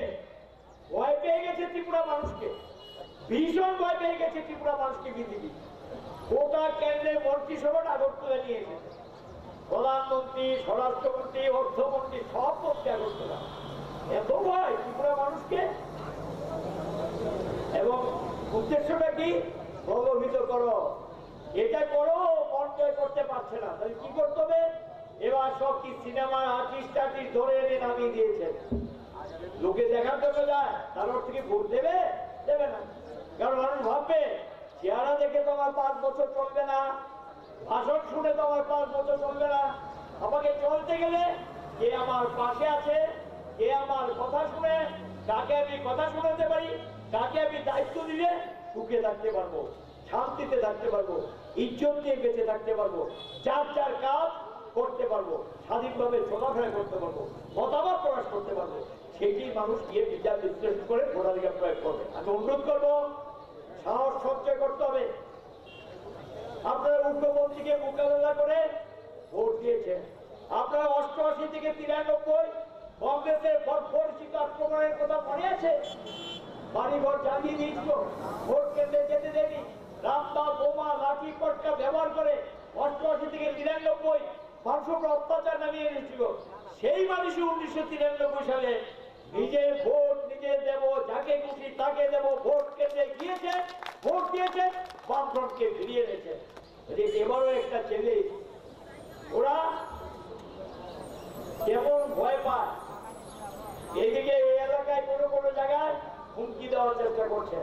ভয় পেয়ে গেছে ত্রিপুরা মানুষকে, ভীষণ ভয় পেয়ে গেছে ত্রিপুরা মানুষকে। বিজেপি গোটা কেন্দ্রের মন্ত্রিসভাটা আগরতলা নিয়ে এসেছে, প্রধানমন্ত্রী, স্বরাষ্ট্রমন্ত্রী, অর্থমন্ত্রী সব মন্ত্রী আগরতলা। এত ভয় ত্রিপুরা মানুষকে। এবং উদ্দেশ্যটা কি? প্রলোভিত করো, এটা করো, মন জয় করতে পারছে না, তাহলে কি করতে হবে? এবার সব কি সিনেমার আর্টিস্ট ধরে এনে নামিয়ে দিয়েছেন। লোকে দেখার জন্য যায়, তার ওর থেকে ভোট দেবে দেবে না। কারণ মানুষ ভাববে চেহারা দেখে তো আমার 5 বছর চলবে না, ভাষণ শুনে তো আমার 5 বছর চলবে না। আমাকে চলতে গেলে কে আমার পাশে আছে, কে আমার কথা শুনে, কাকে আমি কথা শোনাতে পারি, কাকে আমি দায়িত্ব দিলে সুখে থাকতে পারবো, শান্তিতে থাকতে পারবো, ইজ্জত দিয়ে বেঁচে থাকতে পারবো, যার যার কাজ করতে পারবো, স্বাধীনভাবে চলাফেরা করতে পারবো, মতামত প্রকাশ করতে পারবো, সেটি মানুষ গিয়ে বিচার বিশ্লেষণ করে ভোটাধিকার প্রয়োগ করবে। আমি অনুরোধ করবো সাহস সঞ্চয় করতে হবে। আপনারা মুখ্যমন্ত্রীকে মোকাবেলা করে ভোট দিয়েছেন। আপনারা 88 থেকে 93 কংগ্রেসের বর্বরচিত আক্রমণের কথা মনে আছে? বাড়িঘর জ্বালিয়ে দিয়েছিল, ভোট কেন্দ্রে যেতে দেয়নি, রামদা বোমা লাঠি পটকা ব্যবহার করে 88 থেকে 93 মানুষের অত্যাচার নামিয়ে এনেছিল। সেই মানুষই 1993 সালে নিজের ভোট নিজে দেব, যাকে খুশি তাকে দেব ভোট কেন্দ্রে গিয়েছে, ভোট দিয়েছে, বামফ্রন্টকে ফিরিয়ে এনেছে। এবারও একটা ছেলে ওরা কেমন ভয় পায়, এইদিকে এই এলাকায় কোনো কোনো জায়গায় হুমকি দেওয়ার চেষ্টা করছে।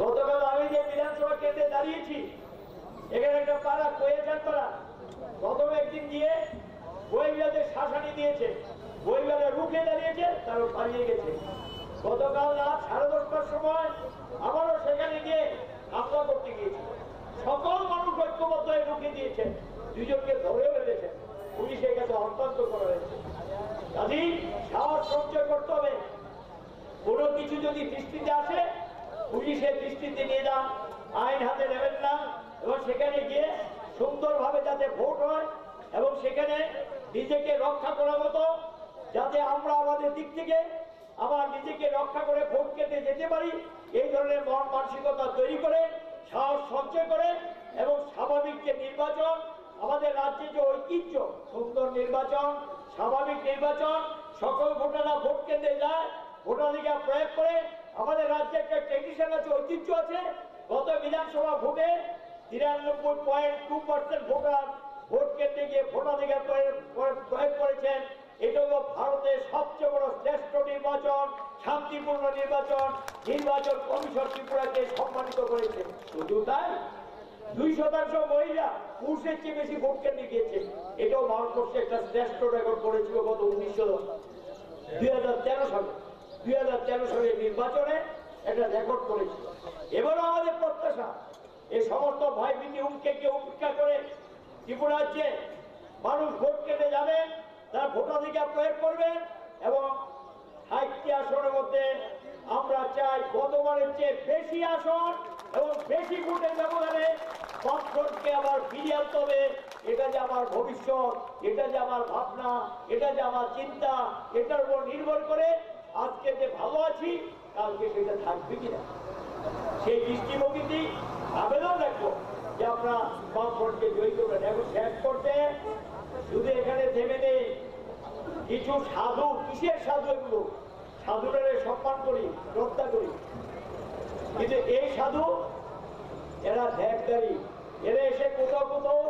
গতকাল আমি যে বিধানসভা কেন্দ্রে দাঁড়িয়েছি, এখানে একটা পাড়া কোয়েচান পাড়া, প্রথম একদিন গিয়ে বইগুলাদের শাসানি দিয়েছে, বইগুলা রুখে দাঁড়িয়েছে, তারা পালিয়ে গেছে। গতকাল রাত 10:30টার সময় আবারও সেখানে গিয়ে হামলা করতে গিয়েছে, সকল মানুষ ঐক্যবদ্ধ হয়ে রুখে দিয়েছে, 2 জনকে ধরেও ফেলেছে, পুলিশের কাছে হস্তান্তর করা হয়েছে। কাজেই সাহস সঞ্চয় করতে হবে। কোনো কিছু যদি দৃষ্টিতে আসে পুলিশের দৃষ্টিতে নিয়ে যান, আইন হাতে নেবেন না, এবং সেখানে গিয়ে সুন্দরভাবে যাতে ভোট হয় এবং সেখানে নিজেকে রক্ষা করার মতো যাতে আমরা আমাদের দিক থেকে আবার নিজেকে রক্ষা করে ভোট কেন্দ্রে যেতে পারি, এই ধরনের মন মানসিকতা তৈরি করে সাহস সঞ্চয় করে এবং স্বাভাবিক যে নির্বাচন, আমাদের রাজ্যে যে ঐতিহ্য, সুন্দর নির্বাচন, স্বাভাবিক নির্বাচন, সকল ভোটাররা ভোট কেন্দ্রে যায়, ভোটাধিকার প্রয়োগ করে। আমাদের রাজ্যে একটা ট্রেডিশন আছে, ঐতিহ্য আছে। গত বিধানসভা ভোটে 93.2% ভোটার ভোট কেন্দ্রে গিয়ে ভোটাধিকার প্রয়োগ করেছেন। এটা হলো ভারতের সবচেয়ে বড় শ্রেষ্ঠ নির্বাচন, শান্তিপূর্ণ নির্বাচন। নির্বাচন কমিশন ত্রিপুরাকে সম্মানিত করেছে। শুধু তাই, 2% মহিলা পুরুষের চেয়ে বেশি ভোট কেন্দ্রে গিয়েছে। এটাও ভারতবর্ষে একটা শ্রেষ্ঠ রেকর্ড করেছিল গত 2013 সালে। 2013 সালের নির্বাচনে একটা রেকর্ড করেছিল। এবারও আমাদের প্রত্যাশা এই সমস্ত ভয়ভীতি হুমকে উপেক্ষা করে ত্রিপুরা রাজ্যে মানুষ ভোট কেন্দ্রে যাবেন, তারা ভোটাধিকার প্রয়োগ করবেন এবং 60টি আসনের মধ্যে আমরা চাই গতবারের চেয়ে বেশি আসন এবং বেশি ভোটের ব্যবধানে বামফ্রন্টকে আবার ফিরিয়ে আনতে হবে। এটা যে আমার ভবিষ্যৎ, এটা যে আমার ভাবনা, এটা যে আমার চিন্তা, এটার উপর নির্ভর করে আজকে যে ভালো আছি কালকে সেটা থাকবে কিনা, সেই দৃষ্টিভঙ্গিটি আবেদন রাখবো যে আমরা বামফ্রন্টকে জয়ী করবেন। এখন শেষ করতে শুধু এখানে থেমে নেই, কিছু সাধু, কিসের সাধু এগুলো, সাধুরা সম্মান করি, শ্রদ্ধা করি, কিন্তু এই সাধু এরা ধ্যাকদারি, এরা এসে কোথাও কোথাও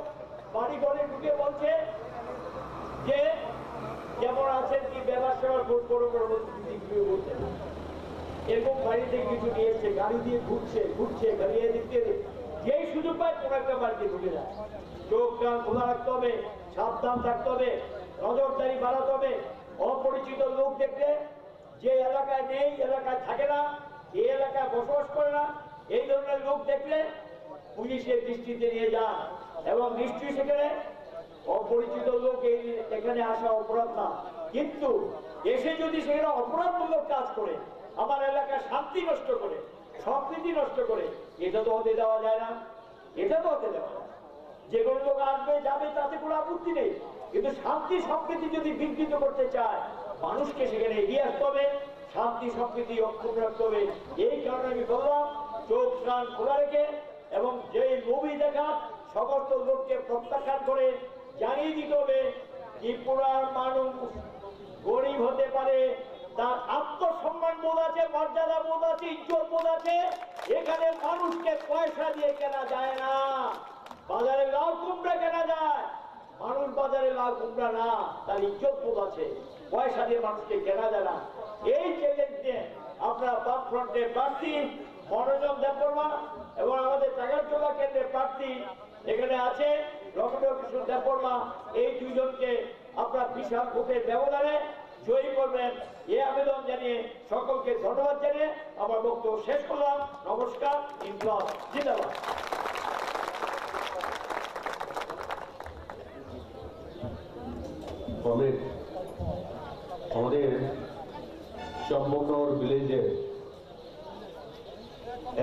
বাড়ি ঘরে ঢুকে বলছে যে যেমন আছেন কি ব্যবসা বড় বড় বলছেন, এরকম বাড়ি থেকে কিছু নিয়ে এসছে, গাড়ি দিয়ে ঘুরছে গাড়ি দিতে যেই সুযোগ পায় কোন একটা বাড়িতে ঢুকে যায়। চোখ কান খোলা রাখতে হবে, সাবধান থাকতে হবে, নজরদারি বাড়াতে হবে। অপরিচিত লোক দেখলে, যে এলাকায় নেই, এলাকায় থাকে না, এই এলাকায় বসবাস করে না, এই ধরনের লোক দেখলে পুলিশের দৃষ্টিতে নিয়ে যান এবং নিশ্চয়ই সেখানে অপরিচিত লোক এখানে আসা অপরাধ না, কিন্তু এসে যদি সেখানে অপরাধমূলক কাজ করে, আমার এলাকার শান্তি নষ্ট করে, সম্প্রীতি নষ্ট করে, এটা তো হতে দেওয়া যায় না, এটা তো হতে দেওয়া যায়। যে কোনো লোক আসবে যাবে তাতে কোনো আপত্তি নেই, কিন্তু শান্তি সম্প্রীতি যদি বিঘ্নিত করতে চায় মানুষকে সেখানে এগিয়ে আসতে হবে, শান্তি সম্প্রীতি অক্ষুণ্ণ রাখতে হবে। এই কারণে আমি বললাম চোখ কান খোলা রেখে এবং যে মুভি দেখা সমস্ত লোককে প্রত্যাখ্যান করে জানিয়ে দিতে হবে ত্রিপুরার মানুষ গরিব হতে পারে, তার আত্মসম্মান বোধ আছে, মর্যাদা বোধ আছে, ইজ্জত বোধ আছে। এখানে মানুষকে পয়সা দিয়ে কেনা যায় না, বাজারে লাউ কুমড়া কেনা যায়, মানুষ বাজারে লাউ কুমড়া না, তার ইজ্জত বোধ আছে, পয়সা দিয়ে মানুষকে কেনা যায় না। এই চ্যালেঞ্জ নিয়ে আপনারা বামফ্রন্টের প্রার্থী মনোরঞ্জন দেববর্মা এবং আমাদের টাকারচোলা কেন্দ্রের প্রার্থী এখানে আছে রমেন্দ্র কিশোর দেববর্মা, এই দুইজনকে আপনার বিশাল ভোটের ব্যবধানে জয়ী করবেন এই আবেদন জানিয়ে সকলকে ধন্যবাদ জানিয়ে আমার বক্তব্য শেষ করলাম। নমস্কার। ইনকলাব জিন্দাবাদ। আমাদের চম্বকনগর ভিলেজে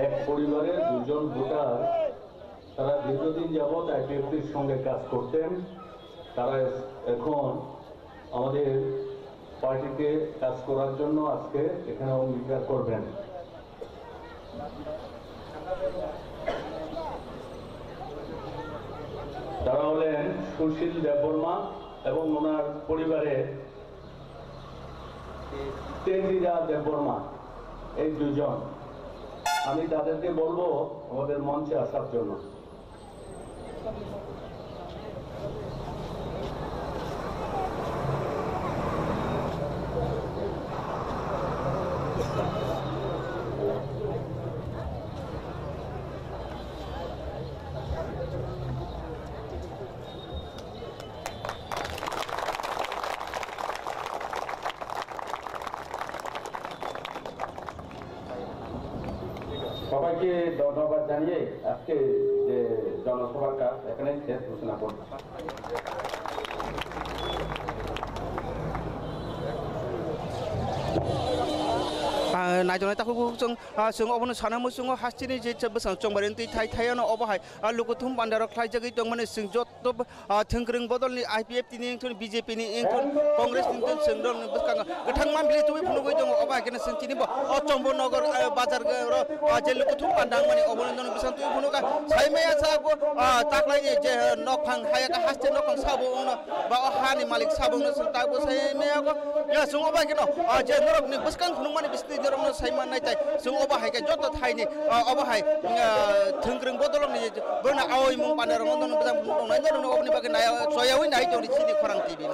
এক পরিবারের দুজন ভোটার, তারা দীর্ঘদিন যাবৎ আইপিএফটির সঙ্গে কাজ করতেন। তারা এখন আমাদের পার্টিতে কাজ করার জন্য আজকে এখানে অঙ্গীকার করবেন। তারা হলেন সুশীল দেববর্মা এবং ওনার পরিবারের তেন্দিরা দেববর্মা, এই দুজন। আমি তাদেরকে বলবো আমাদের মঞ্চে আসার জন্য। সবাইকে ধন্যবাদ জানিয়ে আজকে যে জনসভার কাজ এখানে শেষ ঘোষণা করছি। नायजनाय ताखौ जों अबनो सानामो जों हास्टिनि जे बेसां चंबारेन्ति थायानो अबहाय लुकुथुम बान्दाराव ख्लायजागै दं माने जों जत थोंग्रों बदलनि आईपीएफ नि इंथुन बीजेपी नि इंथुन कांग्रेस नि इंथुन जों दं बसका गथां मानबिलि तुइ फुनुगै दं अबहाय केने जों तिनि चम्बनगर बाजार जे लुकुथुम बान्दां माने अबनो दं बेसां तुइ फुनुगा साइमाया साबो ताक्लाय जे नखफां हायाका हास्टे नखफां साबो बा हानि मालिक साबो जों ताबो साइमाया या जों अबहाय केनो जे नरकनि बसकां फुनुग माने बिस्ति धरमनो साइमान नायथाय जों अबहाय के जत थाइनि अबहाय थोंग्रों बदलनि बोना आवै मुं बान्दाराव दं बेसां दं नाय दं अबनि बागै नाय सयावै नाय दं सिनि खरां टिभि न